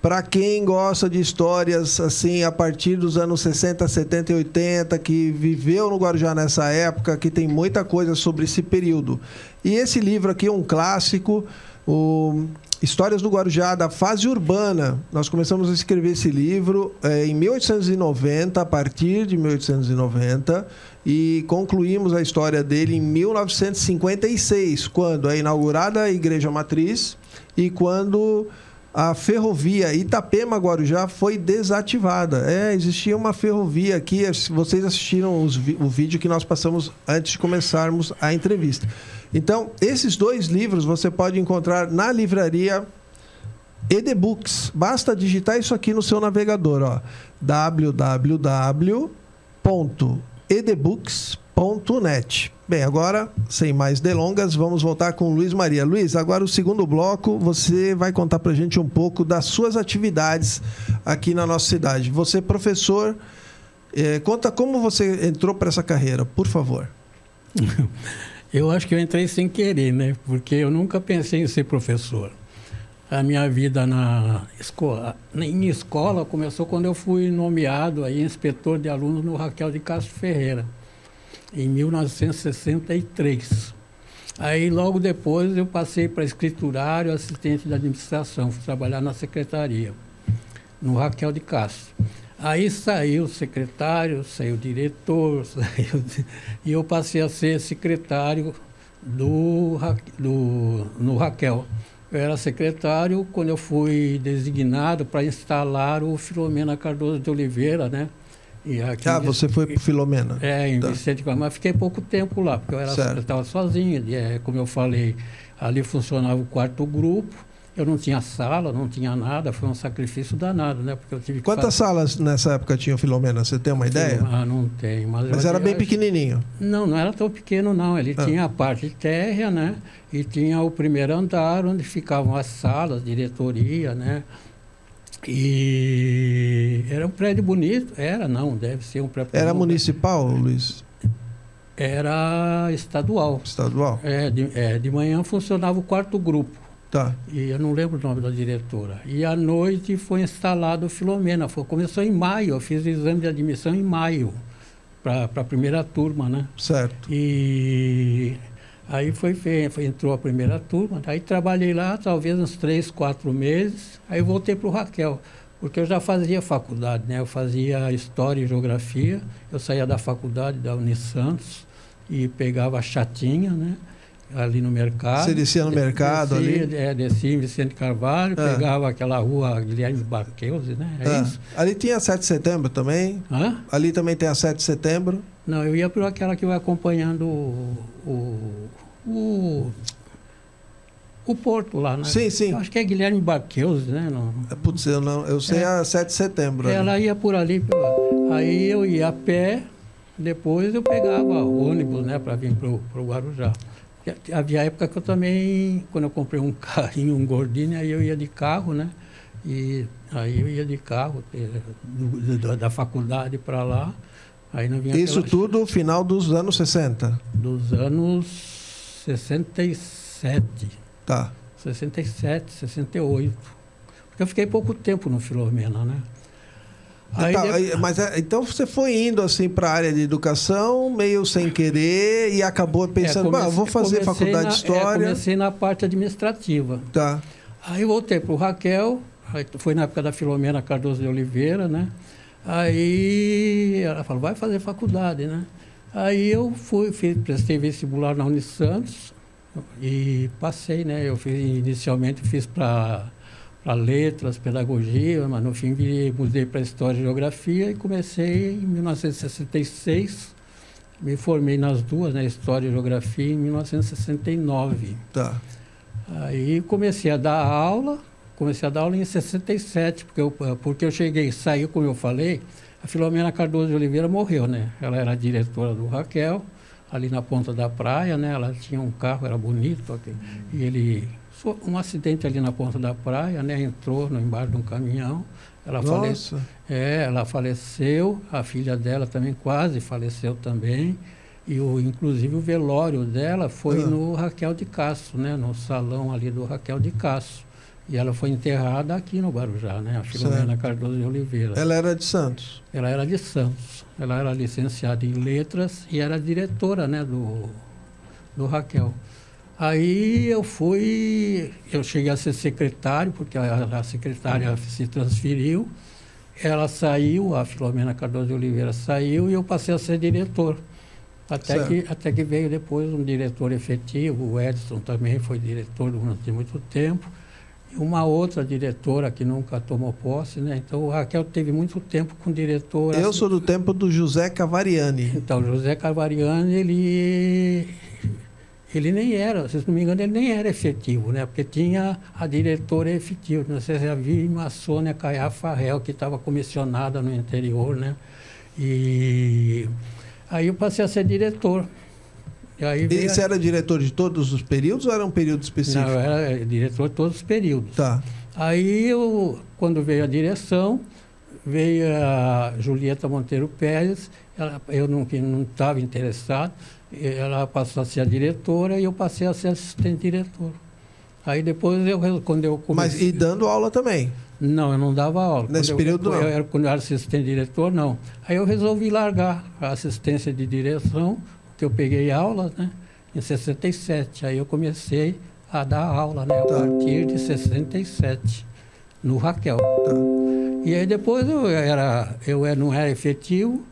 Speaker 1: para quem gosta de histórias assim a partir dos anos 60, 70 e 80, que viveu no Guarujá nessa época, que tem muita coisa sobre esse período. E esse livro aqui é um clássico, Histórias do Guarujá, da fase urbana. Nós começamos a escrever esse livro em 1890, a partir de 1890, e concluímos a história dele em 1956, quando é inaugurada a Igreja Matriz e quando a ferrovia Itapema-Guarujá foi desativada. Existia uma ferrovia aqui, vocês assistiram o vídeo que nós passamos antes de começarmos a entrevista. Então, esses 2 livros você pode encontrar na livraria EDBooks. Basta digitar isso aqui no seu navegador, ó, www.edbooks.net. Bem, agora, sem mais delongas, vamos voltar com o Luiz Maria. Luiz, agora o segundo bloco, você vai contar pra gente um pouco das suas atividades aqui na nossa cidade. Você, professor, conta como você entrou para essa carreira, por favor.
Speaker 2: Eu acho que eu entrei sem querer, né? Porque eu nunca pensei em ser professor. A minha vida em escola começou quando eu fui nomeado aí inspetor de alunos no Raquel de Castro Ferreira, em 1963. Aí, logo depois, eu passei para escriturário, assistente de administração, fui trabalhar na secretaria, no Raquel de Castro. Aí saiu o secretário, saiu o diretor, e eu passei a ser secretário no Raquel. Eu era secretário quando eu fui designado para instalar o Filomena Cardoso de Oliveira, né? E aqui
Speaker 1: você foi para o Filomena.
Speaker 2: Em Vicente Carvalho, mas fiquei pouco tempo lá, porque eu estava sozinho. Como eu falei, ali funcionava o quarto grupo, eu não tinha sala, não tinha nada, foi um sacrifício danado, né? Porque eu tive que
Speaker 1: Quantas salas nessa época tinha o Filomena? Você tem uma ideia?
Speaker 2: Não tenho.
Speaker 1: Mas era bem pequenininho?
Speaker 2: Não era tão pequeno, não. Ele tinha a parte térrea, né? E tinha o primeiro andar, onde ficavam as salas, diretoria, né? E era um prédio bonito. Deve ser um prédio.
Speaker 1: Era municipal, Luiz?
Speaker 2: Era estadual.
Speaker 1: Estadual?
Speaker 2: De manhã funcionava o quarto grupo.
Speaker 1: Tá.
Speaker 2: E eu não lembro o nome da diretora. E à noite foi instalado o Filomena. Começou em maio, eu fiz o exame de admissão em maio, para a primeira turma, né?
Speaker 1: Certo.
Speaker 2: E aí entrou a primeira turma, aí trabalhei lá talvez uns 3, 4 meses, aí voltei para o Raquel, porque eu já fazia faculdade, né? Eu fazia História e Geografia, eu saía da faculdade da Unisantos e pegava a chatinha, né? Ali no mercado.
Speaker 1: Você descia no mercado ali?
Speaker 2: Descia em Vicente Carvalho, pegava aquela rua Guilherme Barqueuze, né? Isso?
Speaker 1: Ali tinha 7 de setembro também?
Speaker 2: Hã?
Speaker 1: Ali também tem a 7 de setembro?
Speaker 2: Não, eu ia por aquela que vai acompanhando o porto lá, né?
Speaker 1: Sim, sim.
Speaker 2: Eu acho que é Guilherme Barqueuze, né?
Speaker 1: Putz, eu sei a 7 de setembro.
Speaker 2: Ela ia por ali. Aí eu ia a pé, depois eu pegava ônibus, né? Para vir para o Guarujá. Havia época que eu também, quando eu comprei um carrinho, um Gordini, aí eu ia de carro, né? E aí eu ia de carro, da faculdade para lá. Aí não vinha
Speaker 1: Isso tudo no final dos anos 60?
Speaker 2: Dos anos 67.
Speaker 1: Tá.
Speaker 2: 67, 68. Porque eu fiquei pouco tempo no Filomena, né?
Speaker 1: Então você foi indo assim para a área de educação, meio sem querer, e acabou pensando, vou fazer faculdade de História.
Speaker 2: Comecei na parte administrativa.
Speaker 1: Tá.
Speaker 2: Aí voltei para o Raquel, foi na época da Filomena Cardoso de Oliveira, né? Aí ela falou, vai fazer faculdade, né? Aí eu prestei vestibular na Unisantos e passei, né? Inicialmente fiz para letras, pedagogia, mas no fim mudei para História e Geografia e comecei em 1966, me formei nas duas, né? História e Geografia, em 1969.
Speaker 1: Tá.
Speaker 2: Aí comecei a dar aula em 67, porque eu saiu, como eu falei, a Filomena Cardoso de Oliveira morreu, né? Ela era diretora do Raquel, ali na ponta da praia, né? Ela tinha um carro, era bonito, e um acidente ali na ponta da praia, né? Entrou embaixo de um caminhão, ela faleceu, a filha dela também quase faleceu também, e inclusive o velório dela foi no Raquel de Castro, né? No salão ali do Raquel de Castro. E ela foi enterrada aqui no Guarujá, né? A Filomena Cardoso de Oliveira.
Speaker 1: Ela era de Santos?
Speaker 2: Ela era de Santos. Ela era licenciada em letras e era diretora, né? Do Raquel. Aí eu cheguei a ser secretário, porque a secretária se transferiu. Ela saiu, a Filomena Cardoso de Oliveira saiu e eu passei a ser diretor. Até que veio depois um diretor efetivo, o Edson também foi diretor durante muito tempo. Uma outra diretora que nunca tomou posse, né? Então o Raquel teve muito tempo com diretora.
Speaker 1: Eu sou do tempo do José Cavariani.
Speaker 2: Então, José Cavariani, ele nem era, se não me engano, ele nem era efetivo, né? Porque tinha a diretora efetiva. Não sei se havia a Sônia Caiá Farrell, que estava comissionada no interior, né? E aí eu passei a ser diretor.
Speaker 1: E você era diretor de todos os períodos ou era um período específico?
Speaker 2: Não, eu era diretor de todos os períodos.
Speaker 1: Tá.
Speaker 2: Aí, quando veio a direção, veio a Julieta Monteiro Pérez, eu não estava interessado, ela passou a ser a diretora e eu passei a ser assistente diretor. Aí depois, quando eu comecei...
Speaker 1: Mas e dando aula também?
Speaker 2: Não, eu não dava aula.
Speaker 1: Nesse período, não?
Speaker 2: Quando eu era assistente diretor, não. Aí eu resolvi largar a assistência de direção, que eu peguei aula, né, em 67. Aí eu comecei a dar aula, né, a partir de 67, no Raquel. E aí depois eu não era efetivo,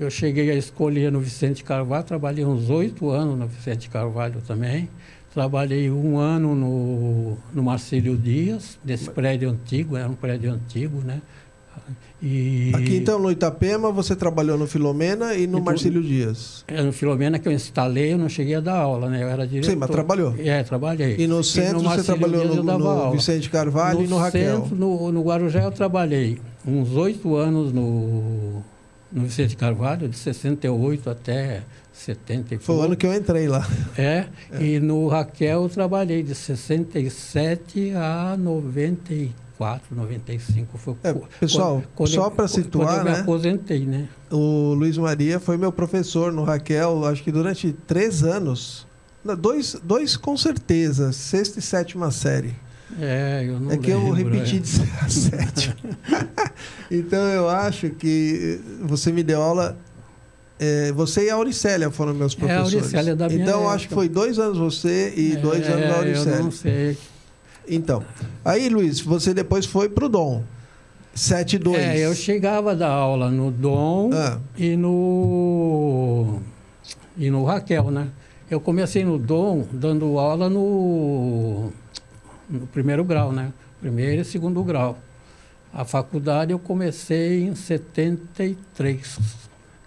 Speaker 2: eu cheguei a escolher no Vicente Carvalho, trabalhei uns 8 anos no Vicente Carvalho também. Trabalhei 1 ano no Marcílio Dias, desse prédio antigo, era um prédio antigo, né? E
Speaker 1: aqui então, no Itapema, você trabalhou no Filomena e no Marcílio Dias?
Speaker 2: No Filomena que eu instalei, eu não cheguei a dar aula, né? Eu era diretor.
Speaker 1: Sim, mas trabalhou?
Speaker 2: Trabalhei.
Speaker 1: E no centro você trabalhou no Vicente Carvalho e no Raquel?
Speaker 2: Centro, no Guarujá eu trabalhei uns 8 anos no Vicente Carvalho, de 68 até 70 e pouco.
Speaker 1: Foi o ano que eu entrei lá.
Speaker 2: E no Raquel eu trabalhei de 67 a 94, 95. Foi
Speaker 1: pessoal, só para situar,
Speaker 2: quando eu me aposentei, né?
Speaker 1: O Luiz Maria foi meu professor no Raquel, acho que durante 3 anos. Não, dois com certeza, 6ª e 7ª série.
Speaker 2: Eu não
Speaker 1: que eu repeti de 7. Então eu acho que você me deu aula. Você e a Auricélia foram meus professores.
Speaker 2: A Auricélia da minha
Speaker 1: então
Speaker 2: época.
Speaker 1: acho que foi 2 anos você e 2 anos a Auricélia.
Speaker 2: Eu não sei.
Speaker 1: Então, aí Luiz, você depois foi pro Dom. 7-2.
Speaker 2: Eu chegava a dar aula no Dom e no Raquel, né? Eu comecei no Dom dando aula no 1º grau, né? 1º e 2º grau. A faculdade eu comecei em 73.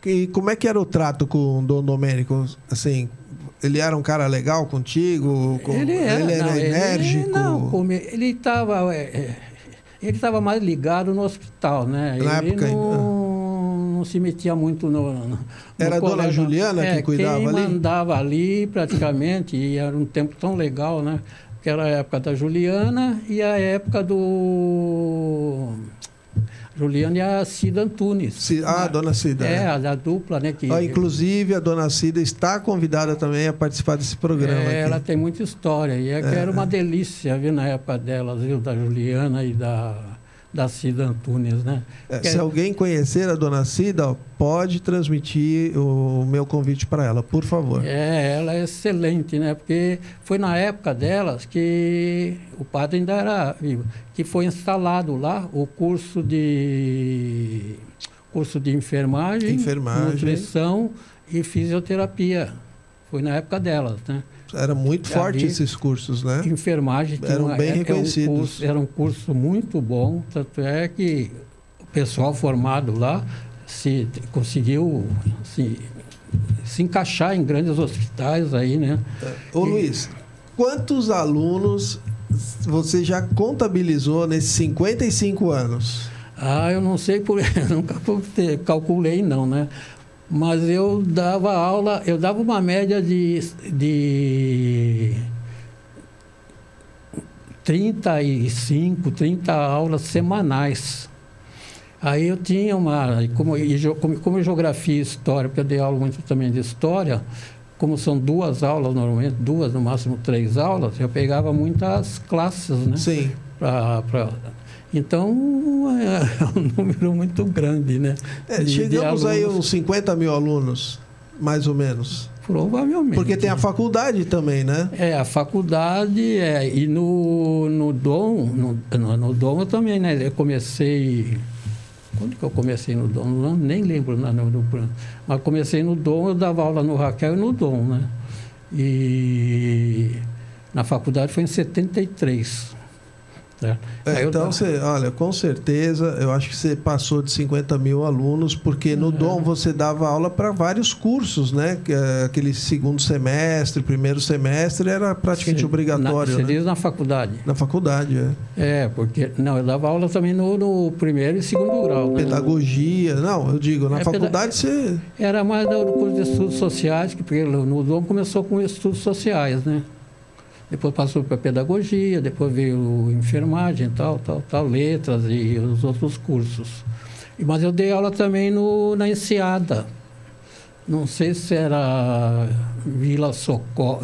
Speaker 1: E como é que era o trato com o Dom Domênico? Assim, ele era um cara legal contigo? Ele era enérgico?
Speaker 2: Ele estava mais ligado no hospital, né?
Speaker 1: Na
Speaker 2: ele
Speaker 1: época,
Speaker 2: não se metia muito no
Speaker 1: era a dona Juliana que cuidava
Speaker 2: quem
Speaker 1: ali?
Speaker 2: Quem mandava ali praticamente, e era um tempo tão legal, né? Que era a época da Juliana e a época do... Juliana e a Cida Antunes.
Speaker 1: A dona Cida.
Speaker 2: A dupla, né?
Speaker 1: Inclusive, a dona Cida está convidada também a participar desse programa.
Speaker 2: Ela tem muita história. E que era uma delícia, viu, na época delas, viu, da Juliana e da Cida Antunes, né?
Speaker 1: Se alguém conhecer a dona Cida, pode transmitir o meu convite para ela, por favor.
Speaker 2: Ela é excelente, né? Porque foi na época delas que o padre ainda era vivo, que foi instalado lá o curso de enfermagem, nutrição e fisioterapia. Foi na época delas, né?
Speaker 1: Era muito forte esses cursos, né?
Speaker 2: Enfermagem
Speaker 1: eram bem reconhecidos.
Speaker 2: Era um curso muito bom, tanto é que o pessoal formado lá conseguiu se encaixar em grandes hospitais aí, né?
Speaker 1: Luiz, quantos alunos você já contabilizou nesses 55 anos?
Speaker 2: Eu não sei, eu nunca calculei não, né? Mas eu dava aula, eu dava uma média de 35, 30 aulas semanais. Aí eu tinha como geografia e história, porque eu dei aula muito também de história, como são 2 aulas normalmente, 2, no máximo 3 aulas, eu pegava muitas classes, né?
Speaker 1: Sim.
Speaker 2: Então, é um número muito grande, né?
Speaker 1: Chegamos aí uns 50 mil alunos, mais ou menos.
Speaker 2: Provavelmente.
Speaker 1: Porque tem a faculdade também, né?
Speaker 2: A faculdade, e no Dom eu também, né? Eu comecei... Quando que eu comecei no Dom? Não, nem lembro do plano. Mas comecei no Dom, eu dava aula no Raquel e no Dom, né? E na faculdade foi em 73.
Speaker 1: Então, olha, com certeza, eu acho que você passou de 50 mil alunos, porque no Dom você dava aula para vários cursos, né? Aquele 2º semestre, 1º semestre era praticamente obrigatório.
Speaker 2: Você diz na faculdade?
Speaker 1: Na faculdade,
Speaker 2: porque... Não, eu dava aula também no 1º e 2º grau. Né?
Speaker 1: Pedagogia, eu digo, na faculdade você...
Speaker 2: Era mais no curso de estudos sociais, porque no Dom começou com estudos sociais, né? Depois passou para pedagogia, depois veio enfermagem, tal, letras e os outros cursos. Mas eu dei aula também na Enseada. Não sei se era Vila Socorro,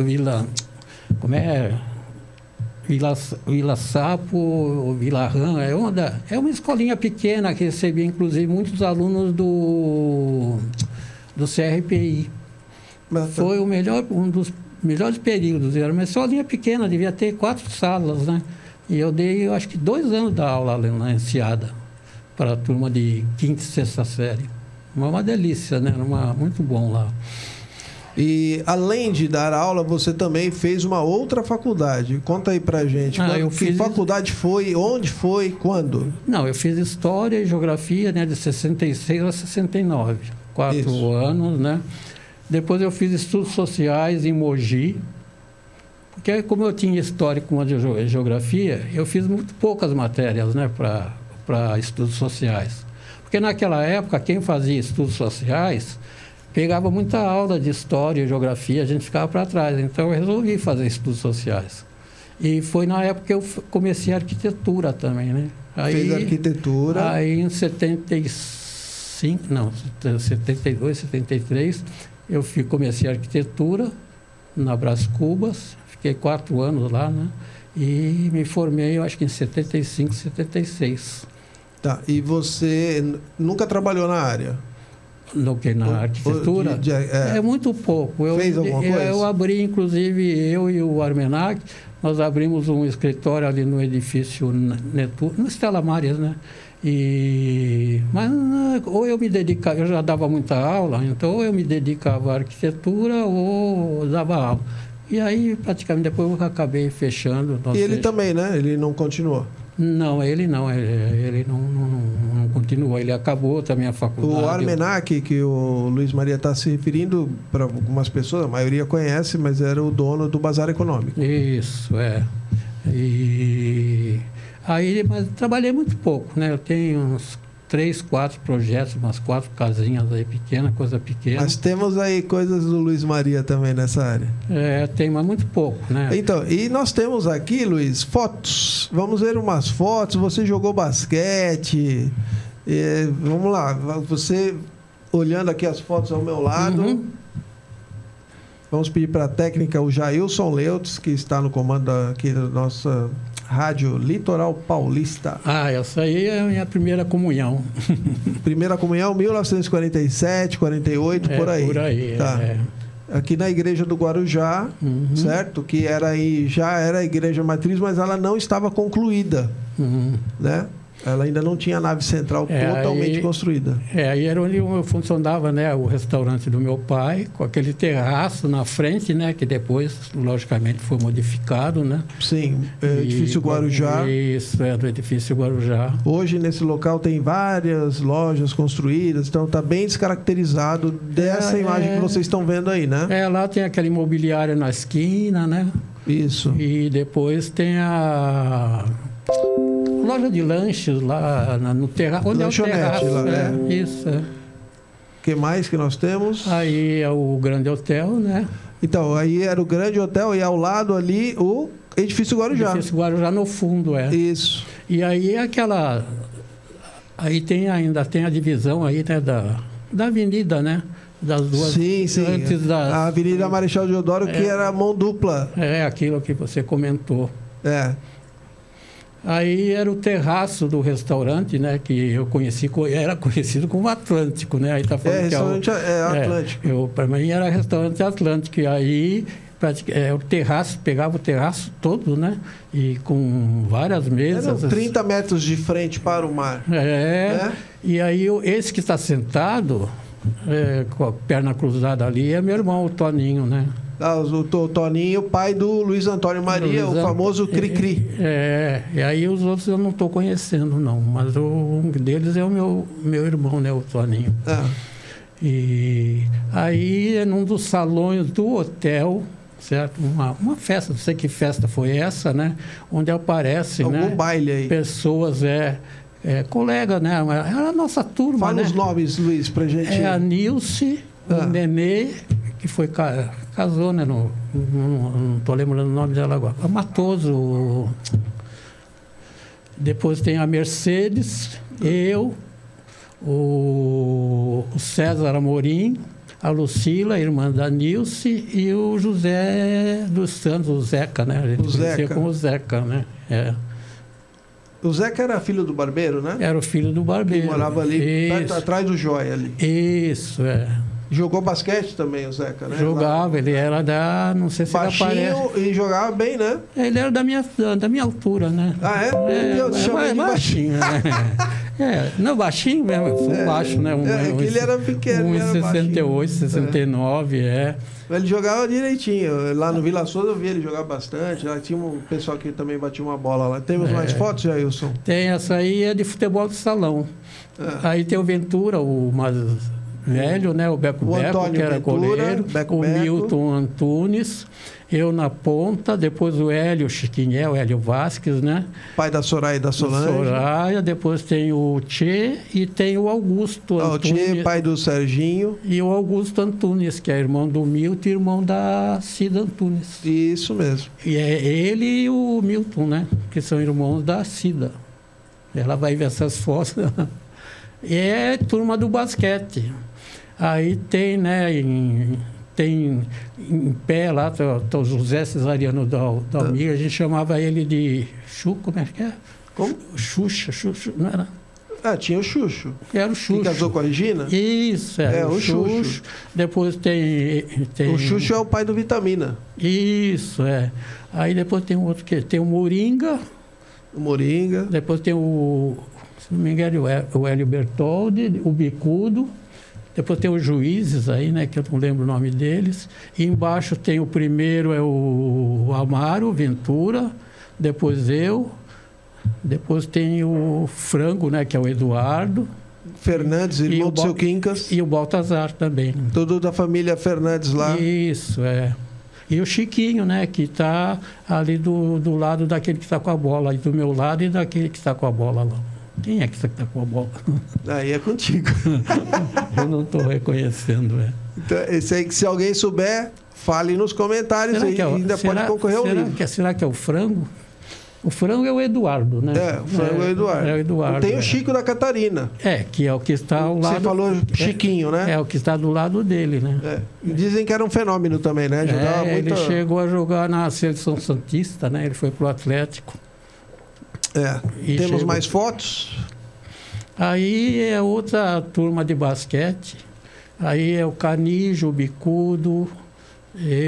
Speaker 2: como é? Vila Sapo, Vila Rã, é uma escolinha pequena que recebia, inclusive, muitos alunos do CRPI. Foi um dos melhores períodos. Era uma escolinha pequena, devia ter 4 salas, né? E eu dei, acho que 2 anos da aula ali na Enseada, para a turma de 5ª e 6ª série. Uma delícia, né? Muito bom lá.
Speaker 1: E, além de dar aula, você também fez uma outra faculdade. Conta aí pra gente. Que faculdade foi? Onde foi? Quando?
Speaker 2: Não, eu fiz História e Geografia, né, de 66 a 69. 4 anos, né? Depois eu fiz Estudos Sociais em Mogi. Porque, como eu tinha História com a Geografia, eu fiz muito poucas matérias, né, para Estudos Sociais. Porque, naquela época, quem fazia Estudos Sociais pegava muita aula de História e Geografia, a gente ficava para trás. Então, eu resolvi fazer Estudos Sociais. E foi na época que eu comecei a Arquitetura também, né?
Speaker 1: Fez Arquitetura.
Speaker 2: Aí, em 72, 73, eu comecei a Arquitetura na Brás Cubas. Fiquei 4 anos lá, né? E me formei, eu acho que em 75, 76.
Speaker 1: Tá. E você nunca trabalhou na área?
Speaker 2: Na arquitetura? É muito pouco.
Speaker 1: Fez alguma coisa?
Speaker 2: Eu abri, inclusive, eu e o Armenac, nós abrimos um escritório ali no edifício no Stella Maris, né? Mas ou eu me dedicava, eu já dava muita aula, então ou eu me dedicava à arquitetura ou dava aula. E aí, praticamente, depois eu acabei fechando.
Speaker 1: E ele também, né? Ele não continuou?
Speaker 2: Não, ele não continuou, ele acabou também a faculdade.
Speaker 1: O Armenac, que o Luiz Maria está se referindo, para algumas pessoas, a maioria conhece, mas era o dono do Bazar Econômico.
Speaker 2: Isso, é. Mas trabalhei muito pouco, né? Eu tenho uns 3, 4 projetos, umas 4 casinhas aí pequenas, coisa pequena.
Speaker 1: Mas temos aí coisas do Luiz Maria também nessa área.
Speaker 2: Tem, mas muito pouco, né?
Speaker 1: Então, e nós temos aqui, Luiz, fotos. Vamos ver umas fotos. Você jogou basquete. Vamos lá. Você, olhando aqui as fotos ao meu lado. Vamos pedir para a técnica o Jailson Leutz, que está no comando aqui da nossa Rádio Litoral Paulista.
Speaker 2: Essa aí é a minha primeira comunhão.
Speaker 1: Primeira comunhão, 1947, 48, por aí.
Speaker 2: Por aí,
Speaker 1: tá. Aqui na igreja do Guarujá, certo? Que já era a igreja matriz, mas ela não estava concluída, né? Ela ainda não tinha a nave central totalmente construída.
Speaker 2: Aí era onde funcionava, né, o restaurante do meu pai, com aquele terraço na frente, né, que depois, logicamente, foi modificado, né?
Speaker 1: Sim, edifício Guarujá.
Speaker 2: Isso, do edifício Guarujá.
Speaker 1: Hoje, nesse local, tem várias lojas construídas, então está bem descaracterizado dessa imagem que vocês estão vendo aí, né?
Speaker 2: Lá tem aquela imobiliária na esquina, né?
Speaker 1: Isso.
Speaker 2: E depois tem a loja de lanches lá no terraço. Onde
Speaker 1: lanchonete,
Speaker 2: é o terraço?
Speaker 1: Lá,
Speaker 2: Isso.
Speaker 1: O que mais que nós temos?
Speaker 2: Aí é o Grande Hotel, né?
Speaker 1: Então, aí era o Grande Hotel e ao lado ali o edifício Guarujá.
Speaker 2: Edifício Guarujá no fundo,
Speaker 1: Isso.
Speaker 2: E aí aquela... Aí ainda tem a divisão aí, né, da avenida, né? Das duas...
Speaker 1: Sim. A Avenida Marechal Deodoro, que era mão dupla.
Speaker 2: Aquilo que você comentou.
Speaker 1: Aí
Speaker 2: era o terraço do restaurante, né? Que eu era conhecido como Atlântico, né? Aí tá falando
Speaker 1: restaurante Atlântico.
Speaker 2: Para mim era restaurante Atlântico. E aí o terraço, pegava o terraço todo, né? E com várias mesas.
Speaker 1: Eram 30 metros de frente para o mar.
Speaker 2: E aí esse que está sentado, com a perna cruzada ali, é meu irmão, o Toninho, né?
Speaker 1: O Toninho, pai do Luiz Antônio Maria, o famoso Cri-Cri.
Speaker 2: E aí os outros eu não estou conhecendo, não. Mas um deles é o meu irmão, né? O Toninho. E aí, num dos salões do hotel, certo? Uma festa, não sei que festa foi essa, né? Onde aparece,
Speaker 1: algum
Speaker 2: né?
Speaker 1: baile aí.
Speaker 2: Pessoas, colega, né? Era a nossa turma,
Speaker 1: Fala,
Speaker 2: né?
Speaker 1: os nomes, Luiz, pra gente...
Speaker 2: A Nilce, o Nenê, que foi... Casou, né? Não estou lembrando o nome dela agora. A Matoso. Depois tem a Mercedes, eu, o César Amorim, a Lucila, irmã da Nilce, e o José dos Santos, o Zeca, né? A gente conhecia como o Zeca, né?
Speaker 1: O Zeca era filho do barbeiro, né?
Speaker 2: Era o filho do barbeiro.
Speaker 1: Que morava ali, atrás do Joia ali.
Speaker 2: Isso,
Speaker 1: Jogou basquete também, o Zeca, né?
Speaker 2: Jogava, ele era não sei se
Speaker 1: baixinho,
Speaker 2: ele aparece.
Speaker 1: E jogava bem, né?
Speaker 2: Ele era da minha altura, né?
Speaker 1: Ah, é? Eu chamei de
Speaker 2: baixinho, né? Não, baixinho mesmo, foi baixo, né?
Speaker 1: Ele era pequeno,
Speaker 2: 1,68, 69,
Speaker 1: Ele jogava direitinho. Lá no Vila Souza eu vi ele jogar bastante. Lá tinha um pessoal que também batia uma bola lá. Temos mais fotos, Jailson?
Speaker 2: Tem, essa aí é de futebol de salão. Aí tem o Ventura, o mais velho, né? O Beco Beco, que era goleiro. O Milton Antunes. Eu na ponta, depois o Hélio Chiquinhé, o Hélio Vasquez, né?
Speaker 1: Pai da Soraya e da Solange.
Speaker 2: Soraya, depois tem o Tchê e tem o Augusto Antunes.
Speaker 1: O Tchê, pai do Serginho.
Speaker 2: E o Augusto Antunes, que é irmão do Milton e irmão da Cida Antunes.
Speaker 1: Isso mesmo.
Speaker 2: E é ele e o Milton, né? Que são irmãos da Cida. Ela vai ver essas fotos. E é turma do basquete. Aí tem, né? Tem em pé lá, tá o José Cesariano da Amiga, a gente chamava ele de Chu, como é que é?
Speaker 1: Como?
Speaker 2: Xuxa, não era?
Speaker 1: Tinha o Xuxo.
Speaker 2: Era o Xuxo.
Speaker 1: Que casou com a Regina?
Speaker 2: Isso, o Xuxo. Depois tem...
Speaker 1: O Xuxo é o pai do Vitamina.
Speaker 2: Isso, Aí depois tem outro que tem o Moringa.
Speaker 1: O Moringa.
Speaker 2: Depois tem se não me engano, o Hélio Bertoldi, o Bicudo. Depois tem os juízes aí, né, que eu não lembro o nome deles. E embaixo tem o primeiro, é o Amaro Ventura, depois eu, depois tem o Frango, né, que é o Eduardo.
Speaker 1: Fernandes, irmão do seu Quincas.
Speaker 2: E o Baltazar também.
Speaker 1: Tudo da família Fernandes lá.
Speaker 2: Isso, E o Chiquinho, né, que está ali do lado daquele que está com a bola, aí do meu lado e daquele que está com a bola lá. Quem é que está com a bola?
Speaker 1: Aí é contigo.
Speaker 2: Eu não estou reconhecendo.
Speaker 1: Então, esse aí, que se alguém souber, fale nos comentários aí. Ainda pode concorrer ao livro.
Speaker 2: Será que é o Frango? O Frango é o Eduardo, né?
Speaker 1: O Frango é o Eduardo.
Speaker 2: É o Eduardo.
Speaker 1: Tem o Chico da Catarina.
Speaker 2: Que é o que está ao lado...
Speaker 1: Você falou Chiquinho, né?
Speaker 2: É o que está do lado dele, né?
Speaker 1: Dizem que era um fenômeno também, né? Jogava muito...
Speaker 2: Ele chegou a jogar na Seleção Santista, né? Ele foi pro Atlético.
Speaker 1: Temos mais fotos?
Speaker 2: Aí é outra turma de basquete. Aí é o Canijo, o Bicudo,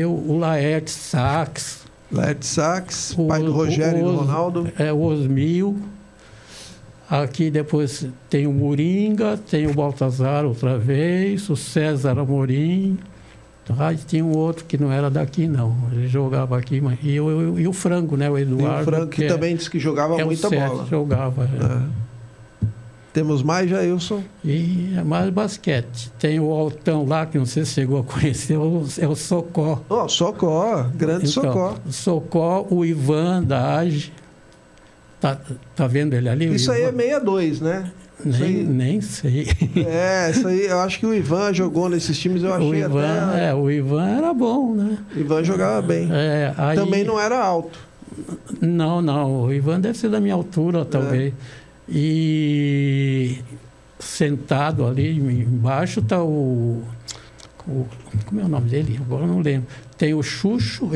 Speaker 2: o Laerte Sachs.
Speaker 1: Laerte Sachs, pai do Rogério e do Ronaldo.
Speaker 2: O Osmil. Aqui depois tem o Moringa, tem o Baltazar outra vez, o César Amorim. Aí tinha um outro que não era daqui, não. Ele jogava aqui, mas... E o Frango, né? O Eduardo.
Speaker 1: E o Frango, que também disse que jogava muita bola.
Speaker 2: Jogava,
Speaker 1: Temos mais, Jailson?
Speaker 2: E é mais basquete. Tem o Altão lá, que não sei se chegou a conhecer, é o Socó.
Speaker 1: Socó, grande Socó.
Speaker 2: Socó, o Ivan da AGE. Tá vendo ele ali?
Speaker 1: Isso aí é 62, né?
Speaker 2: Nem sei.
Speaker 1: Isso aí, eu acho que o Ivan jogou nesses times, eu achei
Speaker 2: o Ivan era bom, né?
Speaker 1: O Ivan jogava bem. Também não era alto.
Speaker 2: Não, o Ivan deve ser da minha altura, talvez. E sentado ali embaixo está o... Como é o nome dele? Agora eu não lembro. Tem o Xuxo,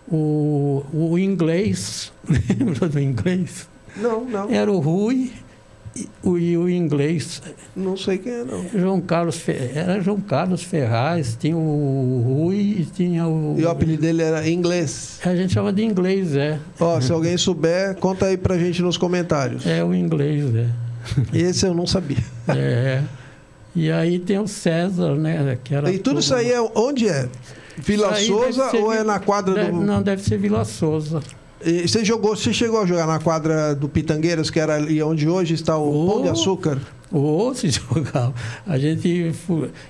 Speaker 2: o inglês. Lembra do inglês?
Speaker 1: Não.
Speaker 2: Era o Rui e o inglês.
Speaker 1: Não sei quem é, não.
Speaker 2: Era João Carlos Ferraz, tinha o Rui e tinha o...
Speaker 1: E o apelido dele era Inglês?
Speaker 2: A gente chama de Inglês,
Speaker 1: se alguém souber, conta aí pra gente nos comentários.
Speaker 2: O Inglês,
Speaker 1: Esse eu não sabia.
Speaker 2: E aí tem o César, né? Que era
Speaker 1: e tudo isso aí onde é? Vila Souza ou é na quadra do...
Speaker 2: Não, deve ser Vila Souza.
Speaker 1: E você chegou a jogar na quadra do Pitangueiras, que era ali onde hoje está o Pão de Açúcar?
Speaker 2: Se jogava. A gente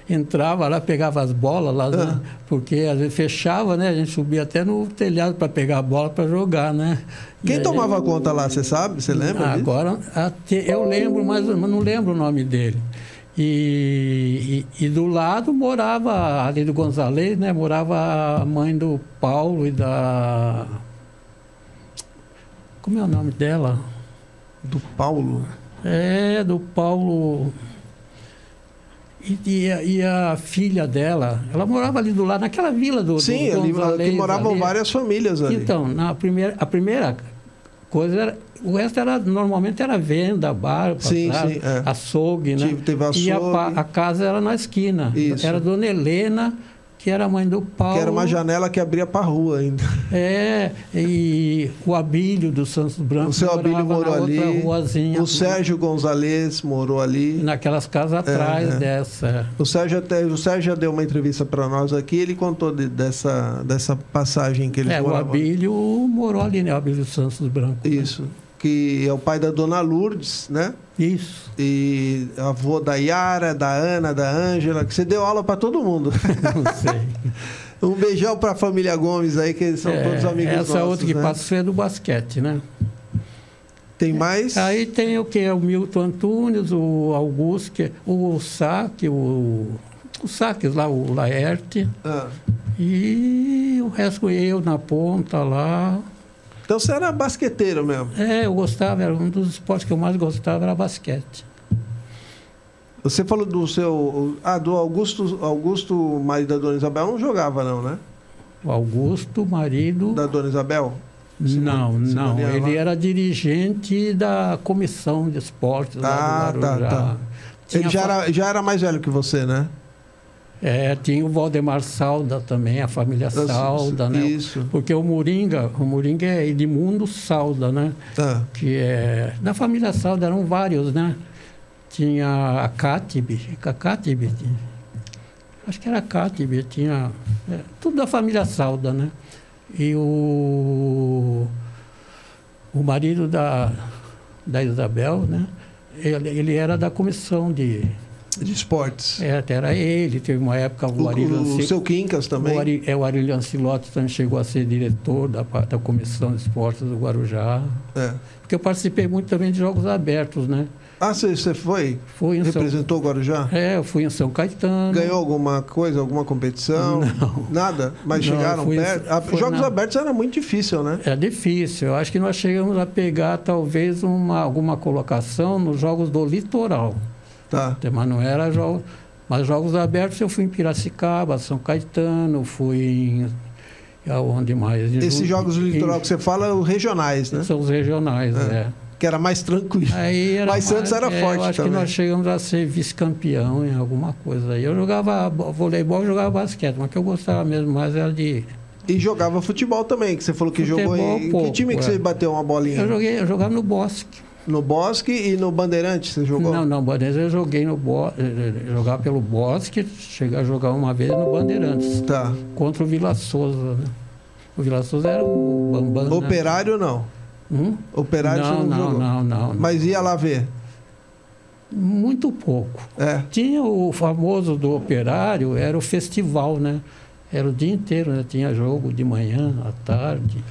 Speaker 2: entrava lá, pegava as bolas lá, né? Porque às vezes fechava, né? A gente subia até no telhado para pegar a bola para jogar, né?
Speaker 1: Quem tomava conta lá, você sabe? Você lembra disso?
Speaker 2: Agora, eu lembro, mas não lembro o nome dele. E do lado morava, ali do Gonzalez, né? Morava a mãe do Paulo e da... Como é o nome dela?
Speaker 1: Do Paulo?
Speaker 2: Do Paulo... E a filha dela, ela morava ali do lado, naquela vila do
Speaker 1: Sim, ali que moravam
Speaker 2: ali.
Speaker 1: várias famílias ali.
Speaker 2: Então, a primeira coisa era... O resto normalmente era venda, bar,
Speaker 1: sim,
Speaker 2: açougue, né?
Speaker 1: Teve açougue.
Speaker 2: E a casa era na esquina.
Speaker 1: Isso.
Speaker 2: Era a Dona Helena, que era a mãe do Paulo.
Speaker 1: Que era uma janela que abria para a rua ainda.
Speaker 2: E o Abílio do Santos Branco.
Speaker 1: O seu Abílio morou ali.
Speaker 2: Ruazinha,
Speaker 1: o Sérgio Gonzalez morou ali.
Speaker 2: Naquelas casas atrás dessa.
Speaker 1: O Sérgio já deu uma entrevista para nós aqui, ele contou dessa passagem que eles moravam.
Speaker 2: O Abílio morou ali, né? O Abílio do Santos Branco.
Speaker 1: Isso. Que é o pai da Dona Lourdes, né?
Speaker 2: Isso.
Speaker 1: E avô da Yara, da Ana, da Ângela, que você deu aula para todo mundo.
Speaker 2: Não sei.
Speaker 1: Um beijão para a família Gomes aí, que eles são todos amigos nossos.
Speaker 2: Essa outra que
Speaker 1: né?
Speaker 2: passa é do basquete, né?
Speaker 1: Tem mais?
Speaker 2: Aí tem o que? O Milton Antunes, o Augusto, o Saques lá, o Laerte. E o resto eu na ponta lá.
Speaker 1: Então você era basqueteiro mesmo?
Speaker 2: Eu gostava, era um dos esportes que eu mais gostava, era basquete.
Speaker 1: Você falou do seu... do Augusto, marido da Dona Isabel, não jogava não, né?
Speaker 2: O Augusto, marido...
Speaker 1: Da Dona Isabel?
Speaker 2: Não. Ele era dirigente da comissão de esportes lá do Guarujá.
Speaker 1: Tá. Ele já era mais velho que você, né?
Speaker 2: Tinha o Valdemar Salda também, a família Salda, né?
Speaker 1: Isso.
Speaker 2: Porque o Moringa é Edmundo Salda, né? Que é... Da família Salda eram vários, né? Tinha a Cátibe, acho que era a Cátibe, tinha... tudo da família Salda, né? E o marido da Isabel, né? Ele era da comissão de
Speaker 1: esportes.
Speaker 2: Era ele, teve uma época...
Speaker 1: O seu Quincas também?
Speaker 2: O Arilho Ancilotti também chegou a ser diretor da comissão de esportes do Guarujá. Porque eu participei muito também de jogos abertos, né?
Speaker 1: Você foi? Representou o Guarujá?
Speaker 2: Eu fui em São Caetano.
Speaker 1: Ganhou alguma coisa, alguma competição?
Speaker 2: Não.
Speaker 1: Nada? Mas chegaram perto? Jogos abertos era muito difícil, né?
Speaker 2: É difícil. Eu acho que nós chegamos a pegar talvez alguma colocação nos jogos do litoral. Mas não era jogo. Mas jogos abertos eu fui em Piracicaba, São Caetano, fui em... Aonde mais?
Speaker 1: Esses jogos do litoral que você fala, os regionais, né?
Speaker 2: São os regionais,
Speaker 1: Que era mais tranquilo. Mas Santos era forte também.
Speaker 2: Eu acho que nós chegamos a ser vice-campeão em alguma coisa aí. Eu jogava voleibol, jogava basquete, mas que eu gostava mesmo mais era de...
Speaker 1: E jogava futebol também, que você falou que jogou em...
Speaker 2: Pouco,
Speaker 1: que time que você bateu uma bolinha?
Speaker 2: Eu jogava no Bosque.
Speaker 1: No Bosque e no Bandeirantes você jogou?
Speaker 2: Não, Bandeirantes eu joguei no Bosque, jogava pelo Bosque, cheguei a jogar uma vez no Bandeirantes. Contra o Vila Souza, né? O Vila Souza era o Bambam,
Speaker 1: Operário não? Operário você não jogou?
Speaker 2: Não.
Speaker 1: Mas ia lá ver?
Speaker 2: Muito pouco. Tinha o famoso do Operário, era o festival, né? Era o dia inteiro, né? Tinha jogo de manhã, à tarde.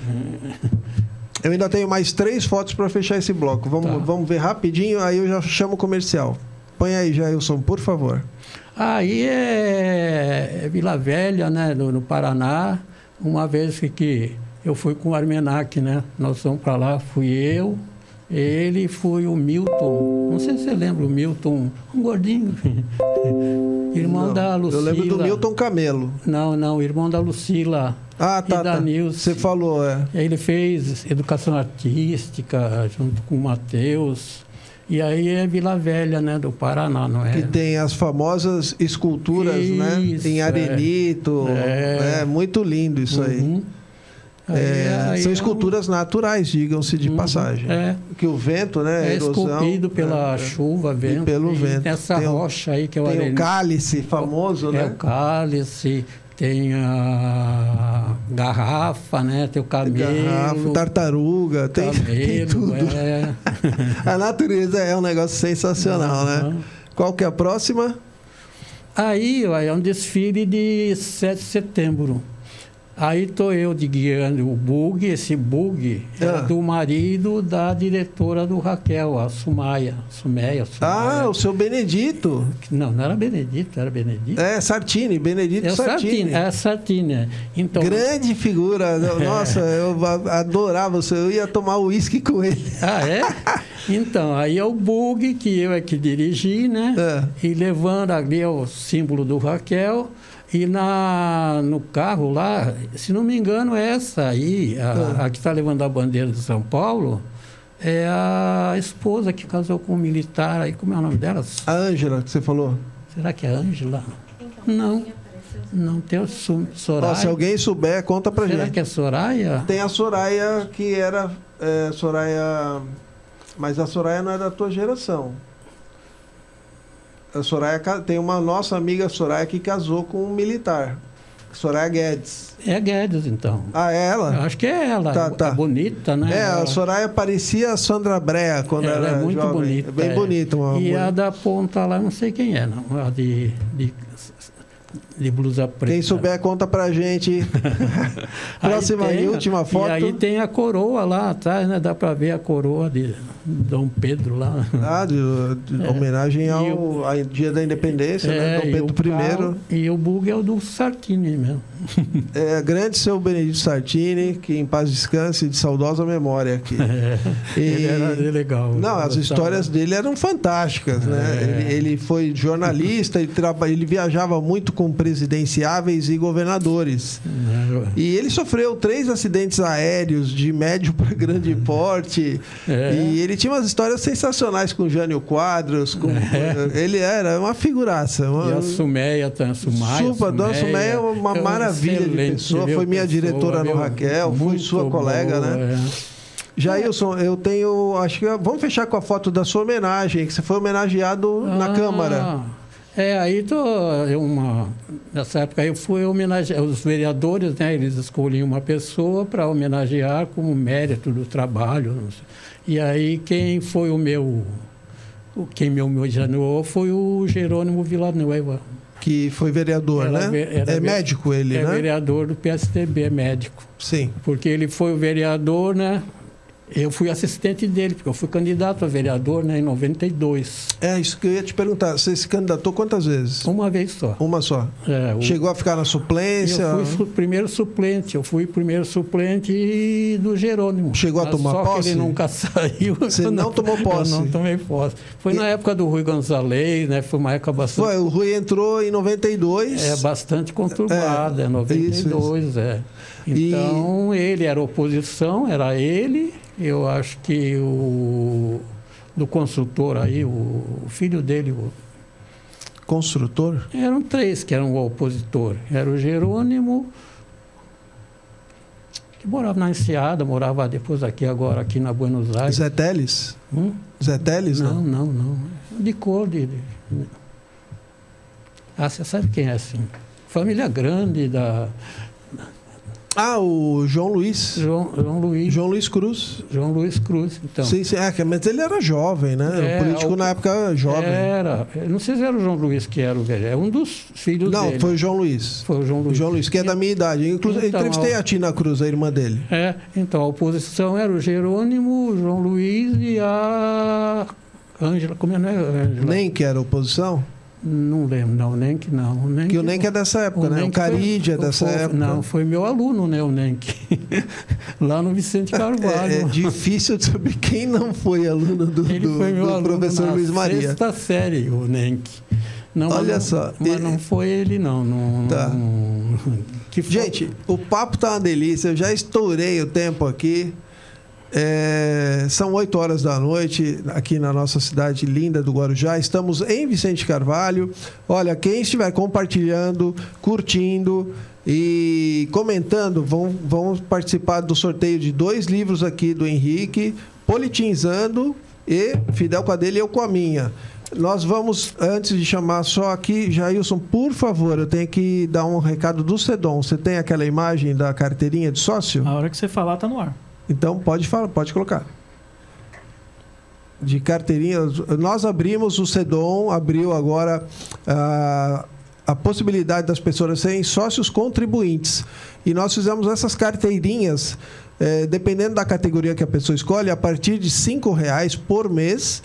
Speaker 1: Eu ainda tenho mais 3 fotos para fechar esse bloco. Vamos ver rapidinho, aí eu já chamo o comercial. Põe aí, Jailson, por favor.
Speaker 2: Aí é Vila Velha, né? No Paraná. Uma vez que eu fui com o Armenac, né? Nós fomos para lá, fui eu, ele e fui o Milton. Não sei se você lembra o Milton, um gordinho. Irmão da Lucila.
Speaker 1: Eu lembro do Milton Camelo.
Speaker 2: Não, irmão da Lucila. E da Nilce.
Speaker 1: Você falou,
Speaker 2: Ele fez educação artística junto com o Matheus. E aí é Vila Velha, né, do Paraná, não é?
Speaker 1: Que tem as famosas esculturas, né? Em arenito. É muito lindo isso aí. São esculturas naturais, digam-se de passagem. Que o vento, né?
Speaker 2: É esculpido pela chuva, vento.
Speaker 1: E pelo vento.
Speaker 2: Tem essa rocha aí que é o arenito.
Speaker 1: Tem o cálice famoso, né?
Speaker 2: O cálice, tem a garrafa, né? Tem o camelo.
Speaker 1: Tartaruga, tem tudo. A natureza é um negócio sensacional, né? Qual que é a próxima?
Speaker 2: Aí é um desfile de 7 de setembro. Aí estou eu guiando o bug. Esse bug é do marido da diretora do Raquel, a Sumeia.
Speaker 1: Ah, o seu Benedito.
Speaker 2: Não era Benedito, era Benedito.
Speaker 1: É, Sartini, Benedito Sartini.
Speaker 2: Sartini. Então,
Speaker 1: grande figura. Nossa, eu adorava você. Eu ia tomar uísque com ele.
Speaker 2: Ah, é? Então, aí é o bug que eu é que dirigi, né? E levando ali o símbolo do Raquel. E no carro lá, se não me engano, essa aí, a que está levando a bandeira de São Paulo, é a esposa que casou com um militar aí, como é o nome dela?
Speaker 1: A Ângela, que você falou.
Speaker 2: Será que é a Ângela? Não. Não tem o Soraya.
Speaker 1: Se alguém souber, conta pra gente.
Speaker 2: Será que é Soraya?
Speaker 1: Tem a Soraya, que era Soraya... Mas a Soraya não é da tua geração. A Soraya tem uma nossa amiga Soraya que casou com um militar. Soraya Guedes.
Speaker 2: É Guedes, então.
Speaker 1: Ah, é ela?
Speaker 2: Eu acho que é ela.
Speaker 1: Tá.
Speaker 2: É bonita, né?
Speaker 1: A Soraya parecia a Sandra Brea quando ela era
Speaker 2: muito
Speaker 1: jovem.
Speaker 2: bonita.
Speaker 1: É bem bonita.
Speaker 2: E a da ponta lá, não sei quem é, não. A de blusa preta.
Speaker 1: Quem souber, conta pra gente. Próxima e última foto.
Speaker 2: E aí tem a coroa lá atrás, né? Dá pra ver a coroa de Dom Pedro lá.
Speaker 1: De homenagem ao Dia da Independência, né? Dom Pedro I.
Speaker 2: E o bug é o do Sartini mesmo.
Speaker 1: Grande seu Benedito Sartini, que em paz descanse, de saudosa memória aqui.
Speaker 2: Ele era legal.
Speaker 1: Não, as histórias dele eram fantásticas, né? Ele foi jornalista, ele viajava muito com presidenciáveis e governadores. E ele sofreu 3 acidentes aéreos de médio para grande porte. E ele tinha umas histórias sensacionais com Jânio Quadros. Ele era uma figuraça.
Speaker 2: E a Sumeia, a
Speaker 1: Sumeia é uma maravilha de pessoa. Foi minha diretora no Raquel, foi sua colega, né? Jailson, eu tenho... Acho que vamos fechar com a foto da sua homenagem, que você foi homenageado na Câmara.
Speaker 2: Aí nessa época eu fui homenagear os vereadores, né? Eles escolhiam uma pessoa para homenagear como mérito do trabalho. E aí quem me homenageou foi o Jerônimo Villanueva.
Speaker 1: Que foi vereador, né? É médico ele, né?
Speaker 2: É vereador do PSDB, é médico.
Speaker 1: Sim.
Speaker 2: Porque ele foi o vereador, né? Eu fui assistente dele, porque eu fui candidato a vereador, né, em 92.
Speaker 1: Isso que eu ia te perguntar. Você se candidatou quantas vezes?
Speaker 2: Uma vez só.
Speaker 1: Uma só? Chegou a ficar na suplência?
Speaker 2: Eu fui primeiro suplente. Eu fui primeiro suplente do Jerônimo.
Speaker 1: Chegou a tomar posse?
Speaker 2: Só que ele nunca saiu.
Speaker 1: Você não tomou posse?
Speaker 2: Eu não tomei posse. Foi na época do Rui Gonzalez, né? Foi uma época bastante...
Speaker 1: O Rui entrou em 92.
Speaker 2: Bastante conturbada, 92, isso. Então, ele era oposição, era ele... Eu acho que do construtor aí, o filho dele...
Speaker 1: Construtor?
Speaker 2: Eram 3 que eram o opositor. Era o Jerônimo, que morava na Enseada, morava depois aqui na Buenos Aires.
Speaker 1: Zé Teles? Zé Teles, não?
Speaker 2: Não. De cor de... você sabe quem é assim? Família grande da...
Speaker 1: o João Luiz.
Speaker 2: João Luiz.
Speaker 1: João Luiz Cruz.
Speaker 2: João Luiz Cruz, então.
Speaker 1: Sim, mas ele era jovem, né? Político na época jovem.
Speaker 2: Não sei se era o João Luiz que era o velho. É um dos filhos dele.
Speaker 1: Não, foi o João Luiz.
Speaker 2: Foi o João Luiz.
Speaker 1: O João Luiz, que é da minha idade. Inclusive, entrevistei a Tina Cruz, a irmã dele.
Speaker 2: Então, a oposição era o Jerônimo, o João Luiz e a Ângela. Como é, né, Ângela?
Speaker 1: Nem que era oposição?
Speaker 2: Não lembro, não, Nenk não.
Speaker 1: O Nenk é dessa época, né? O Carídia é dessa época.
Speaker 2: Não, foi meu aluno, né, o Nenk. Lá no Vicente Carvalho.
Speaker 1: É difícil de saber quem não foi aluno do professor Luiz Maria.
Speaker 2: 6ª série, o Nenk.
Speaker 1: Olha só.
Speaker 2: Mas não foi ele, não.
Speaker 1: Gente, o papo tá uma delícia. Eu já estourei o tempo aqui. São 8 horas da noite aqui na nossa cidade linda do Guarujá. Estamos em Vicente Carvalho. Olha, quem estiver compartilhando, curtindo e comentando, vão participar do sorteio de 2 livros aqui do Henrique, Politinzando e Fidel com a dele e eu com a minha. Nós vamos, antes de chamar só aqui, Jailson, por favor, eu tenho que dar um recado do Sedom. Você tem aquela imagem da carteirinha de sócio?
Speaker 6: A hora que você falar, tá no ar.
Speaker 1: Então, pode colocar. De carteirinha, nós abrimos, o Sedom abriu agora a possibilidade das pessoas serem sócios contribuintes. E nós fizemos essas carteirinhas, dependendo da categoria que a pessoa escolhe, a partir de R$5 por mês,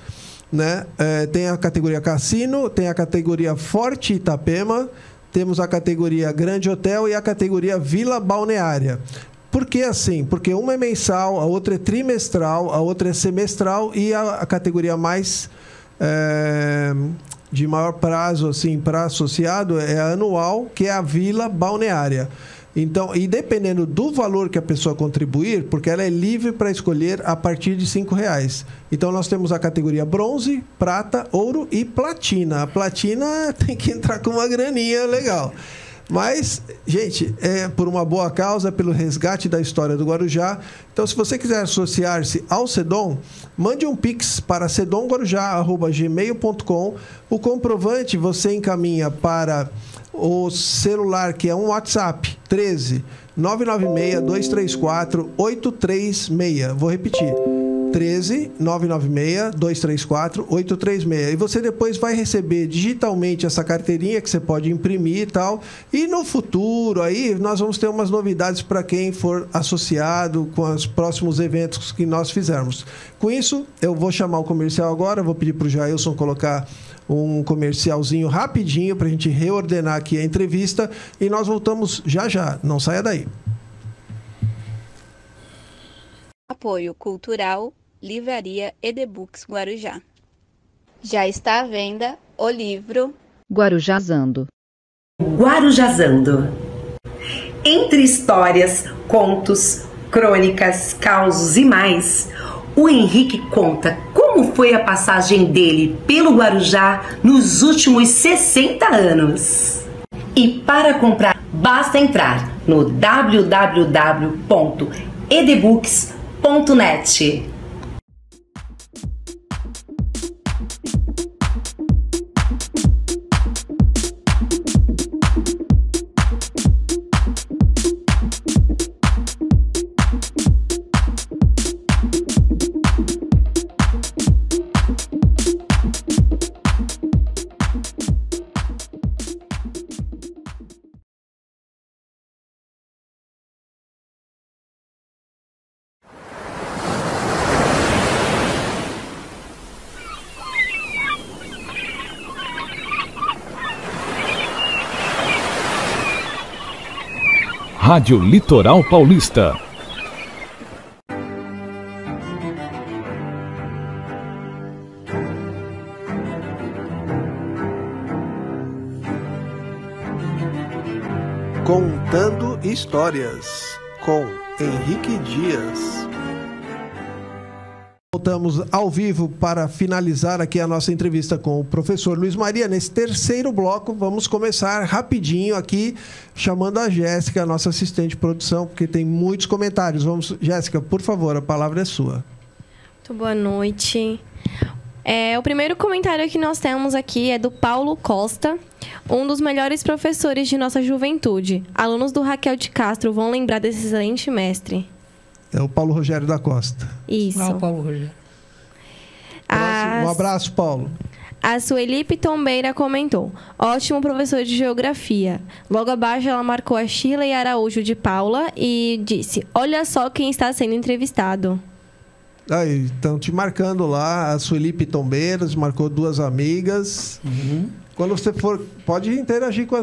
Speaker 1: né? Tem a categoria Cassino, tem a categoria Forte Itapema, temos a categoria Grande Hotel e a categoria Vila Balneária. Por que assim? Porque uma é mensal, a outra é trimestral, a outra é semestral e a categoria mais de maior prazo assim, para associado é a anual, que é a Vila Balneária. Então, e dependendo do valor que a pessoa contribuir, porque ela é livre para escolher a partir de R$5. Então, nós temos a categoria bronze, prata, ouro e platina. A platina tem que entrar com uma graninha legal. Mas, gente, é por uma boa causa, pelo resgate da história do Guarujá. Então, se você quiser associar-se ao SEDOM, mande um pix para sedomguarujá@gmail.com. O comprovante você encaminha para o celular, que é um WhatsApp, 13 996 234 836. Vou repetir. 13 996 234 836. E você depois vai receber digitalmente essa carteirinha que você pode imprimir e tal. E no futuro aí nós vamos ter umas novidades para quem for associado com os próximos eventos que nós fizermos. Com isso, eu vou chamar o comercial agora, vou pedir para o Jailson colocar um comercialzinho rapidinho para a gente reordenar aqui a entrevista e nós voltamos já já. Não saia daí.
Speaker 3: Apoio Cultural, Livraria EDBooks Guarujá. Já está à venda o livro
Speaker 6: Guarujazando.
Speaker 4: Guarujazando. Entre histórias, contos, crônicas, causos e mais, o Henrique conta como foi a passagem dele pelo Guarujá nos últimos 60 anos. E para comprar, basta entrar no www.edbooks.net.
Speaker 5: Rádio Litoral Paulista.
Speaker 1: Contando Histórias, com Henrique Dias. Voltamos ao vivo para finalizar aqui a nossa entrevista com o professor Luiz Maria. Nesse terceiro bloco, vamos começar rapidinho aqui, chamando a Jéssica, a nossa assistente de produção, porque tem muitos comentários. Vamos, Jéssica, por favor, a palavra é sua.
Speaker 7: Muito boa noite. O primeiro comentário que nós temos aqui é do Paulo Costa, um dos melhores professores de nossa juventude. Alunos do Raquel de Castro vão lembrar desse excelente mestre.
Speaker 1: É o Paulo Rogério da Costa.
Speaker 7: Isso.
Speaker 2: O Paulo Rogério.
Speaker 1: Um abraço, Paulo.
Speaker 7: A Sueli Pitombeira comentou: ótimo professor de geografia. Logo abaixo ela marcou a Sheila e Araújo de Paula e disse: olha só quem está sendo entrevistado.
Speaker 1: Aí, estão te marcando lá, a Sueli Pitombeiras, marcou 2 amigas.
Speaker 2: Uhum.
Speaker 1: Quando você for, pode interagir com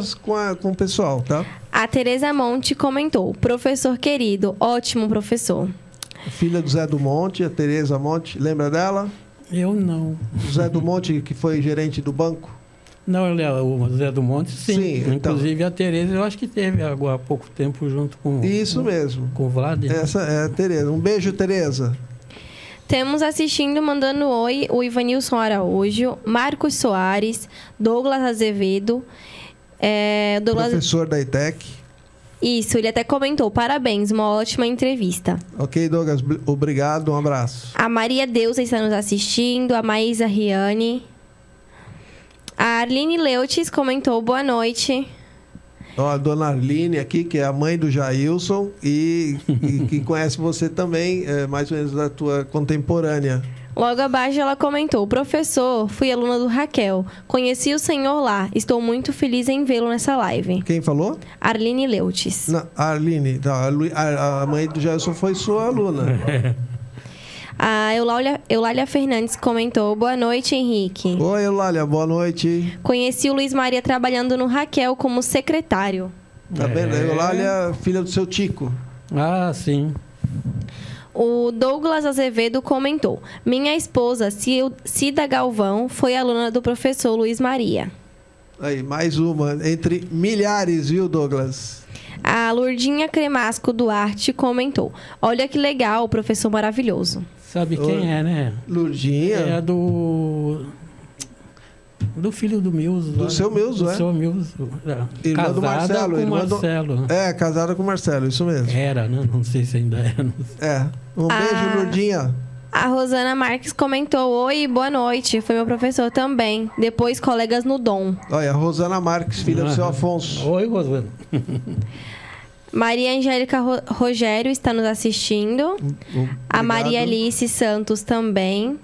Speaker 1: o pessoal, tá?
Speaker 7: A Tereza Monte comentou: professor querido, ótimo professor.
Speaker 1: Filha do Zé do Monte, a Tereza Monte, lembra dela?
Speaker 2: Eu não.
Speaker 1: O Zé do Monte, que foi gerente do banco?
Speaker 2: Não, o Zé do Monte, sim.
Speaker 1: Sim,
Speaker 2: inclusive a Tereza, eu acho que teve agora há pouco tempo junto com...
Speaker 1: Isso mesmo.
Speaker 2: Com o Vlad.
Speaker 1: Essa é a Tereza. Um beijo, Tereza.
Speaker 7: Temos assistindo, mandando oi, o Ivanilson Araújo, Marcos Soares, Douglas Azevedo.
Speaker 1: Professor da ETEC.
Speaker 7: Isso, ele até comentou: parabéns, uma ótima entrevista.
Speaker 1: Ok, Douglas, obrigado, um abraço.
Speaker 7: A Maria Deusa está nos assistindo, a Maísa Riane. A Arline Leutes comentou: boa noite.
Speaker 1: Ó, a dona Arline aqui, que é a mãe do Jailson e que conhece você também, mais ou menos da tua contemporânea.
Speaker 7: Logo abaixo ela comentou: professor, fui aluna do Raquel. Conheci o senhor lá. Estou muito feliz em vê-lo nessa live.
Speaker 1: Quem falou?
Speaker 7: Arline Leutes.
Speaker 1: Não, Arline. Tá, a mãe do Gerson foi sua aluna.
Speaker 7: A Eulália Fernandes comentou: boa noite, Henrique.
Speaker 1: Oi, Eulália, boa noite.
Speaker 7: Conheci o Luiz Maria trabalhando no Raquel como secretário.
Speaker 1: Tá vendo? A Eulália, filha do seu Tico.
Speaker 2: Ah, sim.
Speaker 7: O Douglas Azevedo comentou: minha esposa, Cida Galvão, foi aluna do professor Luiz Maria.
Speaker 1: Aí, mais uma, entre milhares, viu, Douglas?
Speaker 7: A Lourdinha Cremasco Duarte comentou: olha que legal, professor maravilhoso.
Speaker 2: Sabe quem é, né?
Speaker 1: Lourdinha?
Speaker 2: É do filho do Milzo.
Speaker 1: Do seu Milzo,
Speaker 2: do seu Milzo.
Speaker 1: Irmã do Marcelo.
Speaker 2: Com Marcelo.
Speaker 1: É, casada com o Marcelo, isso mesmo.
Speaker 2: Era, né? Não sei se ainda é.
Speaker 1: Um beijo, Lourdinha.
Speaker 7: A Rosana Marques comentou: oi, boa noite. Foi meu professor também. Depois, colegas no Dom.
Speaker 1: Olha, a Rosana Marques, filha do seu Afonso.
Speaker 2: Oi, Rosana.
Speaker 7: Maria Angélica Rogério está nos assistindo. A Maria Alice Santos também.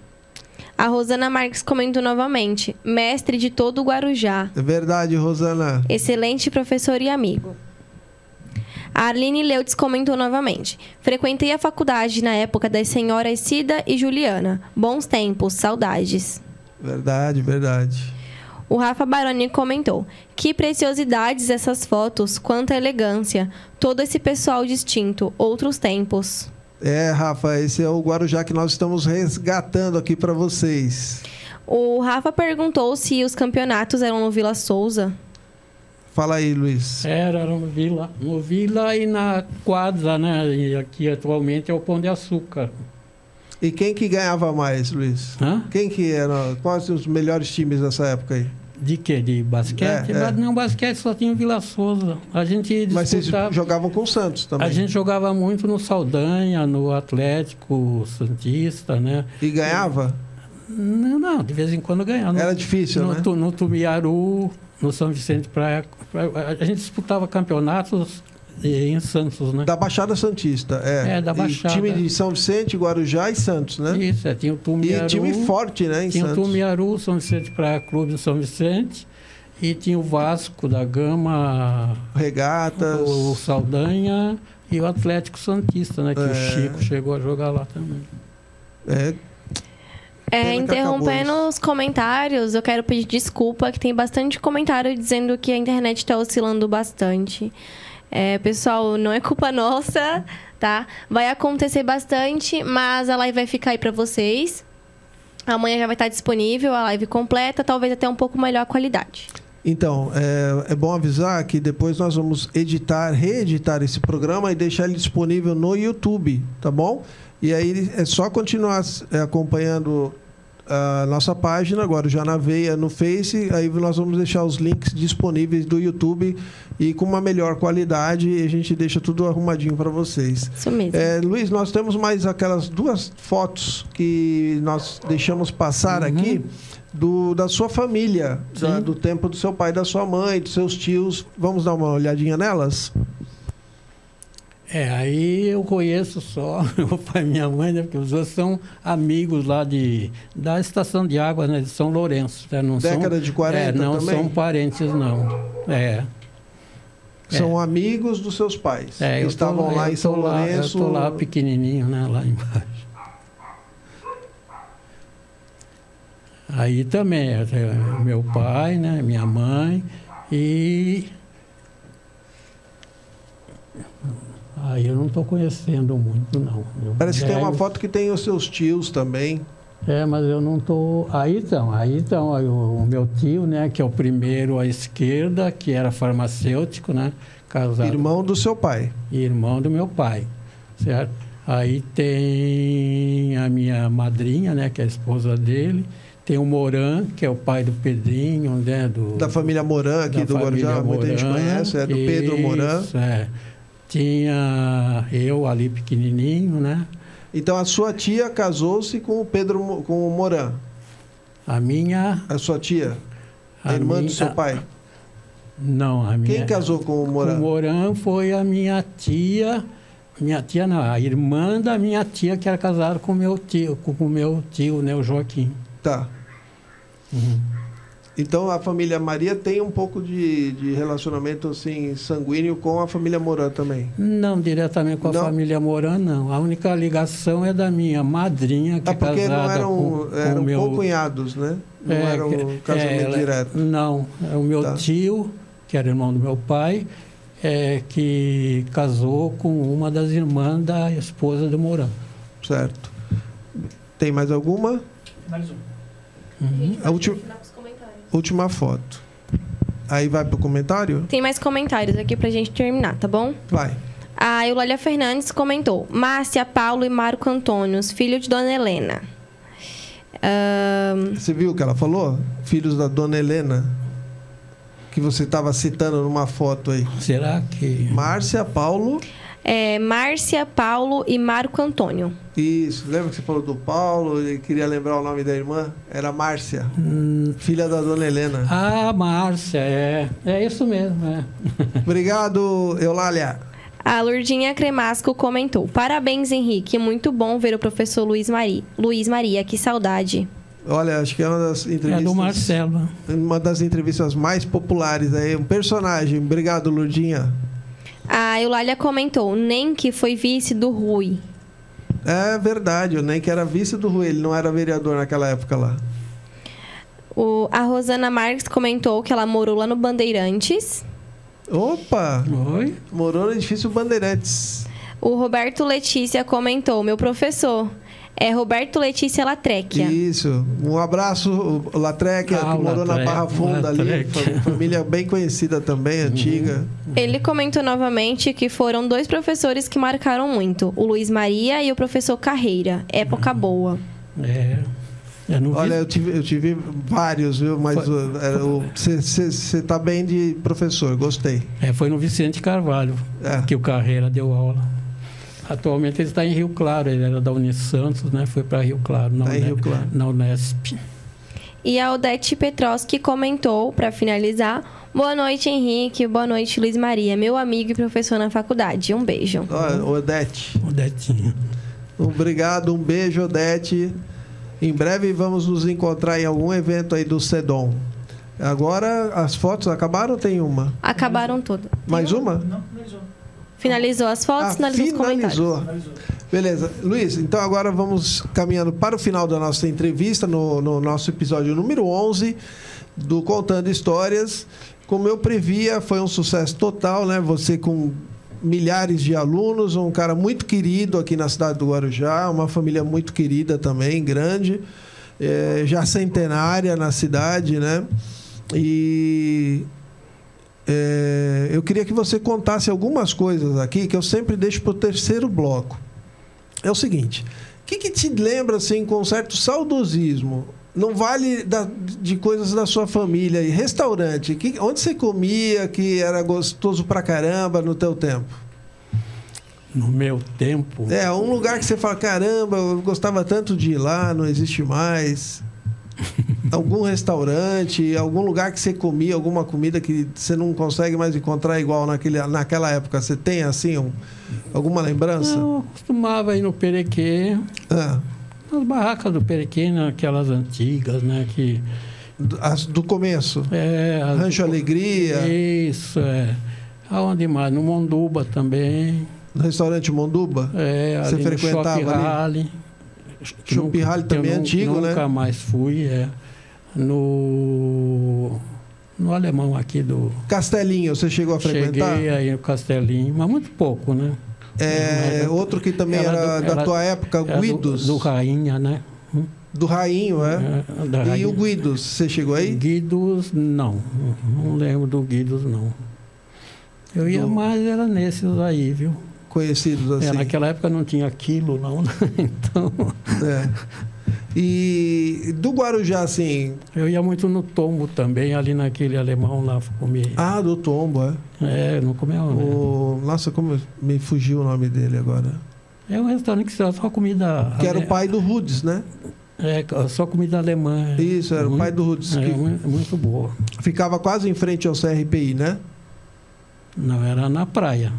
Speaker 7: A Rosana Marques comentou novamente: mestre de todo o Guarujá.
Speaker 1: É verdade, Rosana.
Speaker 7: Excelente professor e amigo. A Arline Leutes comentou novamente: frequentei a faculdade na época das senhoras Cida e Juliana. Bons tempos, saudades.
Speaker 1: Verdade, verdade.
Speaker 7: O Rafa Baroni comentou: que preciosidades essas fotos, quanta elegância. Todo esse pessoal distinto, outros tempos.
Speaker 1: É, Rafa, esse é o Guarujá que nós estamos resgatando aqui para vocês.
Speaker 7: O Rafa perguntou se os campeonatos eram no Vila Souza.
Speaker 1: Fala aí, Luiz.
Speaker 2: Era no Vila e na quadra, né? E aqui atualmente é o Pão de Açúcar.
Speaker 1: E quem que ganhava mais, Luiz?
Speaker 2: Hã?
Speaker 1: Quem que era? Quais os melhores times dessa época aí?
Speaker 2: De quê? De basquete? Não, basquete só tinha o Vila Souza. A gente disputava...
Speaker 1: Mas vocês jogavam com o Santos também?
Speaker 2: A gente jogava muito no Saldanha, no Atlético Santista, né?
Speaker 1: E ganhava?
Speaker 2: Não, de vez em quando ganhava.
Speaker 1: Era difícil, né?
Speaker 2: No Tumiaru, no São Vicente Praia. A gente disputava campeonatos em Santos, né?
Speaker 1: Da Baixada Santista,
Speaker 2: da Baixada.
Speaker 1: E time de São Vicente, Guarujá e Santos, né?
Speaker 2: Isso, tinha o Tumiaru.
Speaker 1: E time forte, né, em
Speaker 2: tinha
Speaker 1: Santos.
Speaker 2: Tinha o Tumiaru, São Vicente Praia Clube de São Vicente. E tinha o Vasco da Gama.
Speaker 1: Regatas.
Speaker 2: O Saldanha e o Atlético Santista, né? Que o Chico chegou a jogar lá também.
Speaker 7: Interrompendo os comentários, eu quero pedir desculpa, que tem bastante comentário dizendo que a internet está oscilando bastante. Pessoal, não é culpa nossa, tá? Vai acontecer bastante, mas a live vai ficar aí para vocês. Amanhã já vai estar disponível a live completa, talvez até um pouco melhor a qualidade.
Speaker 1: Então, é bom avisar que depois nós vamos reeditar esse programa e deixar ele disponível no YouTube, tá bom? E aí é só continuar acompanhando a nossa página, agora já na Veia, no Face, aí nós vamos deixar os links disponíveis do YouTube e com uma melhor qualidade, a gente deixa tudo arrumadinho para vocês.
Speaker 7: Isso mesmo.
Speaker 1: Luiz, nós temos mais aquelas 2 fotos que nós deixamos passar aqui da sua família, do tempo do seu pai, da sua mãe, dos seus tios. Vamos dar uma olhadinha nelas?
Speaker 2: Aí eu conheço só meu pai e minha mãe, né? Porque os outros são amigos lá da estação de água, né? De São Lourenço. Né? Não
Speaker 1: Década de 40
Speaker 2: não
Speaker 1: também?
Speaker 2: São parentes, não.
Speaker 1: São amigos dos seus pais. Que estavam lá em São Lourenço.
Speaker 2: Eu estou lá pequenininho, né? Lá embaixo. Aí também, meu pai, né? Minha mãe e... Aí eu não estou conhecendo muito, não.
Speaker 1: Parece que tem uma foto que tem os seus tios também.
Speaker 2: Mas eu não estou... Aí então, o meu tio, né, que é o primeiro à esquerda, que era farmacêutico, né, casado.
Speaker 1: Irmão do seu pai.
Speaker 2: Irmão do meu pai, certo? Aí tem a minha madrinha, né, que é a esposa dele. Tem o Moran, que é o pai do Pedrinho, né,
Speaker 1: da família Moran, aqui do Guarujá, muita gente conhece, do Pedro Moran.
Speaker 2: Tinha eu ali pequenininho, né?
Speaker 1: Então a sua tia casou-se com o Moran? A sua tia? A irmã do seu pai?
Speaker 2: Não, a minha...
Speaker 1: Quem casou com o Moran?
Speaker 2: O Moran foi a minha tia Minha tia não, a irmã da minha tia que era casada com o meu tio, né, o Joaquim.
Speaker 1: Tá. Então a família Maria tem um pouco de relacionamento assim sanguíneo com a família Moran também?
Speaker 2: Não diretamente com a família Moran, não. A única ligação é da minha madrinha, que é
Speaker 1: porque
Speaker 2: casada
Speaker 1: eram
Speaker 2: com o meu...
Speaker 1: concunhados, né? Não era um casamento direto.
Speaker 2: Não, é o meu tio, que era irmão do meu pai, que casou com uma das irmãs da esposa do Moran.
Speaker 1: Certo. Tem mais alguma?
Speaker 6: Mais uma.
Speaker 1: A última foto. Aí vai pro comentário?
Speaker 7: Tem mais comentários aqui pra gente terminar, tá bom?
Speaker 1: Vai.
Speaker 7: A Eulália Fernandes comentou: Márcia, Paulo e Marco Antônio, filho de Dona Helena.
Speaker 1: Você viu o que ela falou? Filhos da Dona Helena. Que você estava citando numa foto aí.
Speaker 2: Será que...
Speaker 1: Márcia, Paulo...
Speaker 7: Márcia, Paulo e Marco Antônio.
Speaker 1: Isso. Lembra que você falou do Paulo e queria lembrar o nome da irmã? Era Márcia, filha da Dona Helena.
Speaker 2: Ah, Márcia, é isso mesmo.
Speaker 1: Obrigado, Eulália.
Speaker 7: A Lourdinha Cremasco comentou: parabéns, Henrique, muito bom ver o professor Luiz Maria, que saudade.
Speaker 1: Olha, acho que é uma das entrevistas...
Speaker 2: É do Marcelo.
Speaker 1: Uma das entrevistas mais populares aí, um personagem. Obrigado, Lourdinha.
Speaker 7: A Eulália comentou: nem que foi vice do Rui.
Speaker 1: É verdade, o Nenk era vice do Rui, ele não era vereador naquela época lá.
Speaker 7: A Rosana Marques comentou que ela morou lá no Bandeirantes.
Speaker 1: Opa!
Speaker 2: Oi?
Speaker 1: Morou no edifício Bandeirantes.
Speaker 7: O Roberto Letícia comentou: meu professor é Roberto Letícia Latrecchia.
Speaker 1: Isso. Um abraço, Latrecchia, que morou na Barra Funda ali. Família bem conhecida também, antiga.
Speaker 7: Ele comentou novamente que foram 2 professores que marcaram muito: o Luiz Maria e o professor Carreira. Época boa.
Speaker 1: Olha, eu tive vários, viu? Mas você tá bem de professor, gostei.
Speaker 2: Foi no Vicente Carvalho que o Carreira deu aula. Atualmente ele está em Rio Claro, ele era da Unisantos, né? Foi para Rio Claro, na Unesp.
Speaker 7: E a Odete Petroski comentou, para finalizar: boa noite, Henrique, boa noite, Luiz Maria, meu amigo e professor na faculdade. Um beijo.
Speaker 1: Odete.
Speaker 2: Odetinha.
Speaker 1: Obrigado, um beijo, Odete. Em breve vamos nos encontrar em algum evento aí do CEDOM. Agora, as fotos acabaram ou tem uma?
Speaker 7: Acabaram todas.
Speaker 1: Mais uma?
Speaker 6: Não, mais uma.
Speaker 7: Finalizou as fotos, finalizou os comentários.
Speaker 1: Beleza. Luiz, então agora vamos caminhando para o final da nossa entrevista, no nosso episódio número 11 do Contando Histórias. Como eu previa, foi um sucesso total, né? Você com milhares de alunos, um cara muito querido aqui na cidade do Guarujá, uma família muito querida também, grande, já centenária na cidade, né? E... eu queria que você contasse algumas coisas aqui que eu sempre deixo para o terceiro bloco. É o seguinte: o que te lembra assim com um certo saudosismo? Não vale de coisas da sua família e restaurante. Onde você comia que era gostoso pra caramba no teu tempo?
Speaker 2: No meu tempo?
Speaker 1: Um lugar que você fala: caramba, eu gostava tanto de ir lá, não existe mais. Algum restaurante, algum lugar que você comia, alguma comida que você não consegue mais encontrar igual naquela época. Você tem, assim, alguma lembrança?
Speaker 2: Eu costumava ir no Perequê. As barracas do Perequê, aquelas antigas, né?
Speaker 1: As do começo? Rancho Alegria?
Speaker 2: Isso, Aonde mais? No Monduba também.
Speaker 1: No restaurante Monduba? Você frequentava ali? Shopping Rally também é antigo, né?
Speaker 2: Nunca mais fui, No Alemão aqui do...
Speaker 1: Castelinho, você chegou a frequentar?
Speaker 2: Cheguei aí no Castelinho, mas muito pouco, né?
Speaker 1: Outro que também era da tua época, Guidos.
Speaker 2: Do Rainha, né?
Speaker 1: Do Rainho, E o Guidos, você chegou aí?
Speaker 2: Guidos, não. Não lembro do Guidos, não. Eu ia mais, era nesses aí, viu?
Speaker 1: Conhecidos assim.
Speaker 2: Naquela época não tinha quilo, não, né? Então...
Speaker 1: E do Guarujá, assim...
Speaker 2: Eu ia muito no Tombo também, ali naquele alemão lá, comer.
Speaker 1: Do Tombo,
Speaker 2: não comia, né?
Speaker 1: Nossa, como me fugiu o nome dele agora.
Speaker 2: É um restaurante que só comida...
Speaker 1: Que era o pai do Rudes, né?
Speaker 2: Só comida alemã.
Speaker 1: Isso, era o pai do Rudes.
Speaker 2: Muito boa.
Speaker 1: Ficava quase em frente ao CRPI, né?
Speaker 2: Não, era na praia.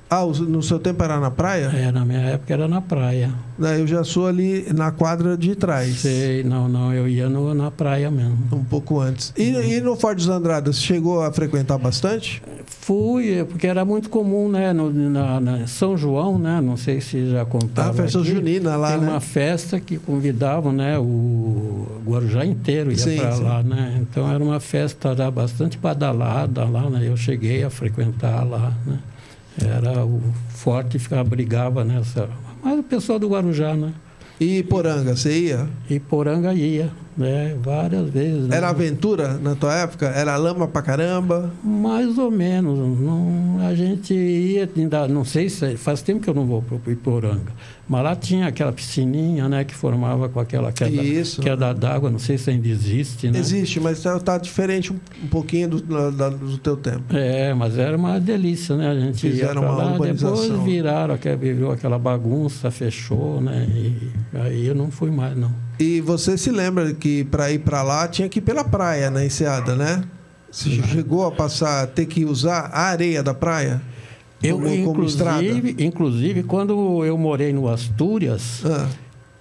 Speaker 1: Ah, no seu tempo era na praia?
Speaker 2: É, na minha época era na praia.
Speaker 1: Eu já sou ali na quadra de trás.
Speaker 2: Sei, não, eu ia na praia mesmo.
Speaker 1: Um pouco antes. E no Forte dos Andradas, chegou a frequentar bastante?
Speaker 2: Fui, porque era muito comum, né? Na São João, né? Não sei se já contaram.
Speaker 1: A festa
Speaker 2: aqui.
Speaker 1: junina lá,
Speaker 2: Tem
Speaker 1: né?
Speaker 2: uma festa que convidavam, né? O Guarujá inteiro ia para lá, né? Então era uma festa já bastante badalada lá, né? Eu cheguei a frequentar lá, né? Era o forte que brigava nessa... Mas o pessoal do Guarujá, né?
Speaker 1: E Iporanga, você ia?
Speaker 2: Iporanga ia, né? Várias vezes. Né?
Speaker 1: Era aventura na tua época? Era lama pra caramba?
Speaker 2: Mais ou menos. Não, a gente ia, ainda, não sei se... Faz tempo que eu não vou para o Iporanga. Mas lá tinha aquela piscininha, né? Que formava com aquela queda d'água. Não sei se ainda existe, né?
Speaker 1: Existe, mas está diferente um pouquinho do teu tempo.
Speaker 2: É, mas era uma delícia, né? A gente
Speaker 1: fizeram
Speaker 2: ia
Speaker 1: uma
Speaker 2: lá,
Speaker 1: urbanização.
Speaker 2: Depois virou aquela bagunça, fechou, né? E aí eu não fui mais, não.
Speaker 1: E você se lembra que para ir para lá tinha que ir pela praia, na Enseada, né? Você chegou a ter que usar a areia da praia? Como estrada?
Speaker 2: Inclusive, quando eu morei no Astúrias,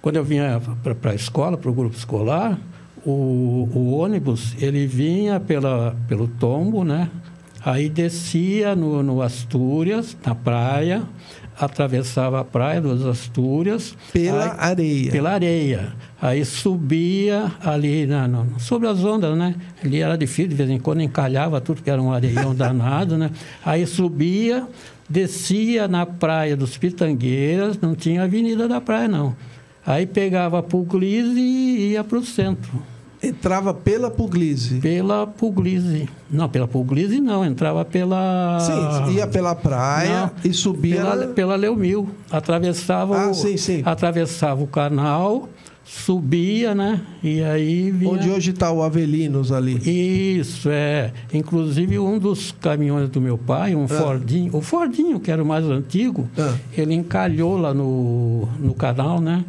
Speaker 2: quando eu vinha para a escola, para o grupo escolar, o ônibus, ele vinha pelo tombo, né? Aí descia no Astúrias, na praia, atravessava a praia dos Astúrias.
Speaker 1: Pela areia.
Speaker 2: Aí subia ali sobre as ondas, né? Ali era difícil, de vez em quando encalhava tudo, que era um areião danado, né? Aí subia, descia na praia dos Pitangueiras, não tinha avenida da praia, não. Aí pegava a Puglise e ia para o centro.
Speaker 1: Entrava pela Puglise?
Speaker 2: Pela Puglise. Não, pela Puglise não, entrava pela...
Speaker 1: Sim, ia pela praia e subia...
Speaker 2: Pela Leomil. Atravessava atravessava o canal, subia, né? E aí vinha...
Speaker 1: Onde hoje está o Avelinos ali.
Speaker 2: Isso, é. Inclusive, um dos caminhões do meu pai, Fordinho, o Fordinho, que era o mais antigo, ele encalhou lá no canal, né?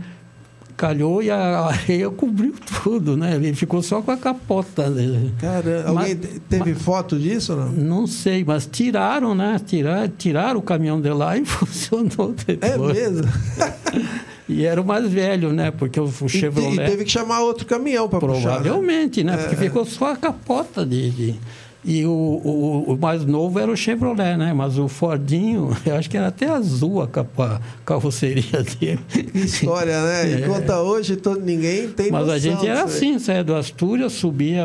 Speaker 2: Calhou e a areia cobriu tudo, né? Ele ficou só com a capota dele.
Speaker 1: Caramba, alguém teve foto disso ou não?
Speaker 2: Não sei, mas tiraram, né? Tiraram o caminhão de lá e funcionou depois.
Speaker 1: É mesmo?
Speaker 2: E era o mais velho, né? Porque o Chevrolet...
Speaker 1: E teve que chamar outro caminhão para puxar.
Speaker 2: Provavelmente, né? Porque ficou só a capota dele. E o mais novo era o Chevrolet, né? Mas o Fordinho, eu acho que era até azul a carroceria dele.
Speaker 1: Que história, né? Enquanto hoje ninguém tem
Speaker 2: Mas
Speaker 1: noção.
Speaker 2: a gente era assim, saia do Astúrias, subia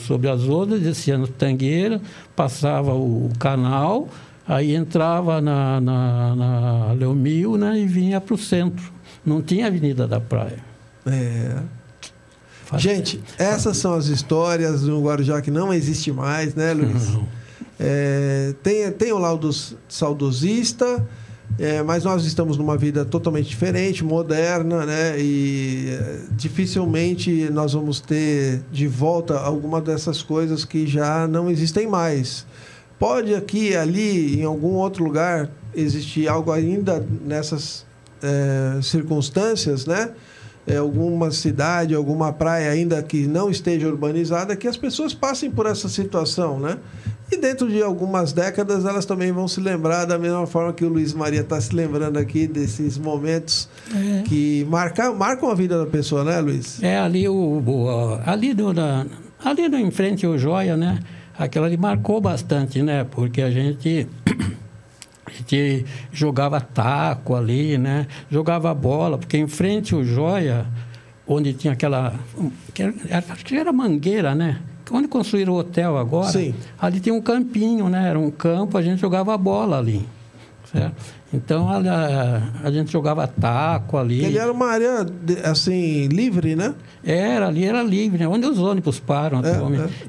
Speaker 2: sobre as ondas, descia no Tangueira, passava o canal, aí entrava na Leomil, né? E vinha para o centro. Não tinha Avenida da Praia.
Speaker 1: Gente, essas são as histórias do Guarujá que não existe mais, né, Luiz? Tem o laudo saudosista, mas nós estamos numa vida totalmente diferente, moderna, né? E dificilmente nós vamos ter de volta alguma dessas coisas que já não existem mais. Pode aqui, ali, em algum outro lugar, existir algo ainda nessas circunstâncias, né? Alguma cidade, alguma praia ainda que não esteja urbanizada, que as pessoas passem por essa situação, né? E dentro de algumas décadas elas também vão se lembrar da mesma forma que o Luiz Maria está se lembrando aqui desses momentos que marcam a vida da pessoa, né, Luiz?
Speaker 2: Ali em frente ao Joia, né? Aquela ali marcou bastante, né? Porque a gente jogava taco ali, né? Jogava bola, porque em frente ao Joia, onde tinha acho que era Mangueira, né? Onde construíram o hotel agora, ali tinha um campinho, né? Era um campo, a gente jogava bola ali, certo? Então, a gente jogava taco ali.
Speaker 1: Ele era uma área, assim, livre, né?
Speaker 2: Ali era livre, né? Onde os ônibus param.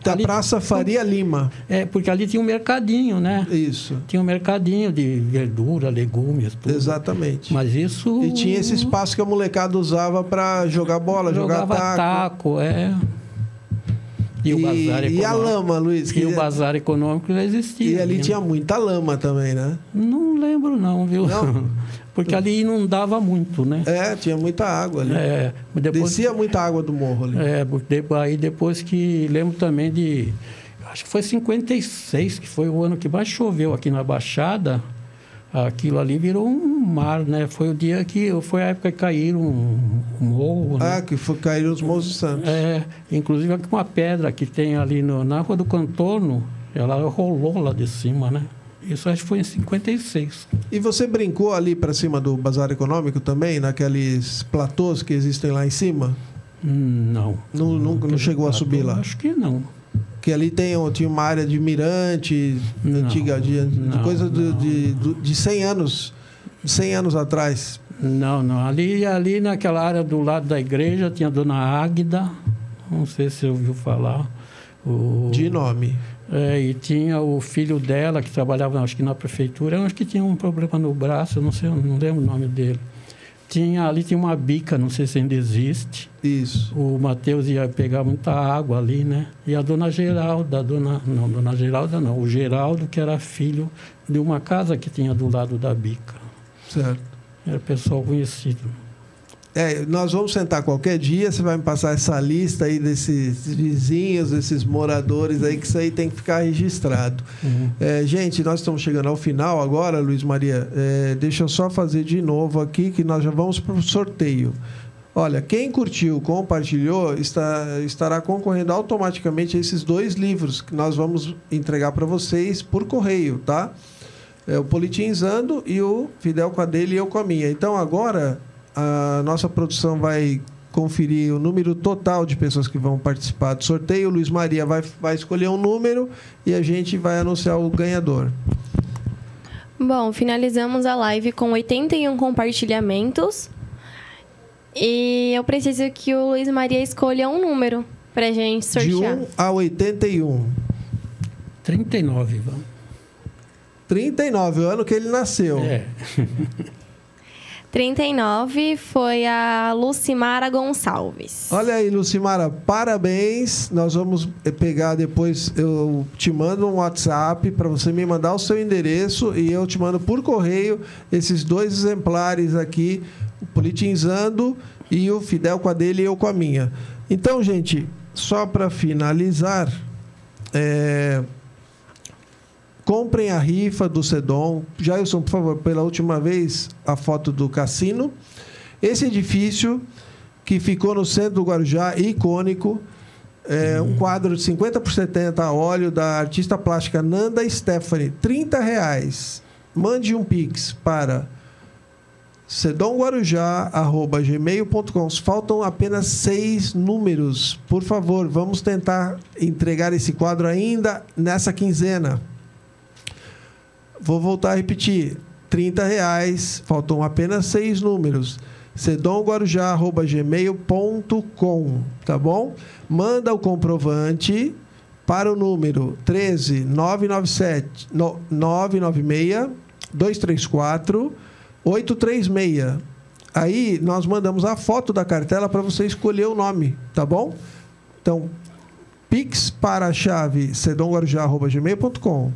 Speaker 1: Da Praça Faria Lima.
Speaker 2: Porque ali tinha um mercadinho, né?
Speaker 1: Isso.
Speaker 2: Tinha um mercadinho de verdura, legumes, tudo.
Speaker 1: Exatamente.
Speaker 2: Mas isso...
Speaker 1: E tinha esse espaço que a molecada usava para jogar bola, jogar taco. E o bazar econômico. E a lama, Luiz?
Speaker 2: E o bazar econômico já existia.
Speaker 1: E ali tinha muita lama também, né?
Speaker 2: Não lembro não, viu? Não? Porque ali inundava muito, né?
Speaker 1: Tinha muita água ali. Descia muita água do morro ali.
Speaker 2: Aí depois que... Lembro também de... Acho que foi 56, que foi o ano que mais choveu aqui na Baixada. aquilo ali virou um mar, né? Foi a época que caíram um morro, né?
Speaker 1: Caíram os morros de Santos.
Speaker 2: Inclusive uma pedra que tem ali na Rua do Contorno, ela rolou lá de cima, né? Isso acho que foi em 56.
Speaker 1: E você brincou ali para cima do Bazar Econômico também, naqueles platôs que existem lá em cima?
Speaker 2: Não.
Speaker 1: Não chegou a subir lá?
Speaker 2: Acho que não.
Speaker 1: Que ali tinha uma área de mirante antiga, coisa de 100 anos. 100 anos atrás.
Speaker 2: Não. Ali naquela área do lado da igreja tinha a Dona Águida, não sei se você ouviu falar.
Speaker 1: De nome.
Speaker 2: E tinha o filho dela, que trabalhava, acho que na prefeitura, acho que tinha um problema no braço, não lembro o nome dele. Ali tinha uma bica, não sei se ainda existe.
Speaker 1: Isso.
Speaker 2: O Matheus ia pegar muita água ali, né? E a Dona Geralda, o Geraldo, que era filho de uma casa que tinha do lado da bica.
Speaker 1: Certo.
Speaker 2: Era pessoal conhecido.
Speaker 1: Nós vamos sentar qualquer dia, você vai me passar essa lista aí desses vizinhos, desses moradores aí, que isso aí tem que ficar registrado. Gente, nós estamos chegando ao final agora, Luiz Maria. Deixa eu só fazer de novo aqui, que nós já vamos para o sorteio. Olha, quem curtiu, compartilhou, estará concorrendo automaticamente a esses 2 livros que nós vamos entregar para vocês por correio, tá? O Politizando e o Fidel com a dele e eu com a minha. Então, agora, a nossa produção vai conferir o número total de pessoas que vão participar do sorteio. O Luiz Maria vai escolher um número e a gente vai anunciar o ganhador.
Speaker 7: Bom, finalizamos a live com 81 compartilhamentos. E eu preciso que o Luiz Maria escolha um número para a gente sortear.
Speaker 1: De 1 a 81.
Speaker 2: 39, vamos.
Speaker 1: 39, o ano que ele nasceu.
Speaker 7: 39 foi a Lucimara Gonçalves.
Speaker 1: Olha aí, Lucimara, parabéns. Nós vamos pegar depois, eu te mando um WhatsApp para você me mandar o seu endereço e eu te mando por correio esses 2 exemplares aqui, o Politizando e o Fidel com a dele e eu com a minha. Então, gente, só para finalizar, comprem a rifa do Sedom. Jailson, por favor, pela última vez, a foto do cassino. Esse edifício que ficou no centro do Guarujá, icônico, um quadro de 50 por 70 a óleo da artista plástica Nanda Stephanie, R$30. Mande um Pix para sedomguarujá@gmail.com. Faltam apenas 6 números. Por favor, vamos tentar entregar esse quadro ainda nessa quinzena. Vou voltar a repetir. R$30. Faltam apenas 6 números. sedomguarujá@gmail.com. Tá bom? Manda o comprovante para o número 13996-234-836. Aí nós mandamos a foto da cartela para você escolher o nome, tá bom? Então, Pix para a chave sedomguarujá@gmail.com.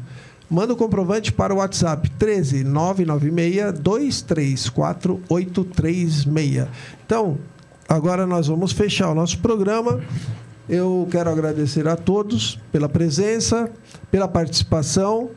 Speaker 1: Manda o comprovante para o WhatsApp 13996-234-836. Então, agora nós vamos fechar o nosso programa. Eu quero agradecer a todos pela presença, pela participação.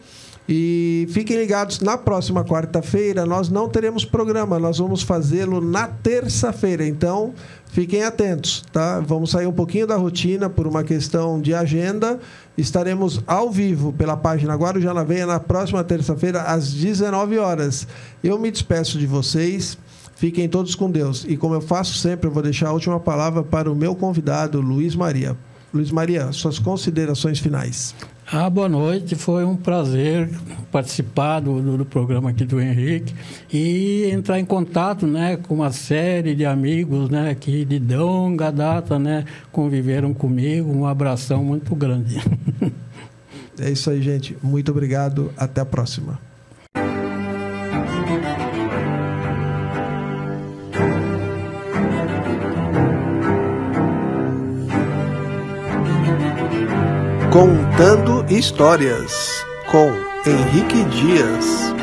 Speaker 1: E fiquem ligados, na próxima quarta-feira nós não teremos programa, nós vamos fazê-lo na terça-feira. Então, fiquem atentos, tá? Vamos sair um pouquinho da rotina por uma questão de agenda. Estaremos ao vivo pela página Guarujá na Veia na próxima terça-feira, às 19 horas. Eu me despeço de vocês. Fiquem todos com Deus. E como eu faço sempre, eu vou deixar a última palavra para o meu convidado, Luiz Maria. Luiz Maria, suas considerações finais.
Speaker 2: Boa noite, foi um prazer participar do programa aqui do Henrique e entrar em contato, né, com uma série de amigos, né, que de longa data, né, conviveram comigo. Um abração muito grande.
Speaker 1: É isso aí, gente. Muito obrigado. Até a próxima. Contando Histórias, com Henrique Dias.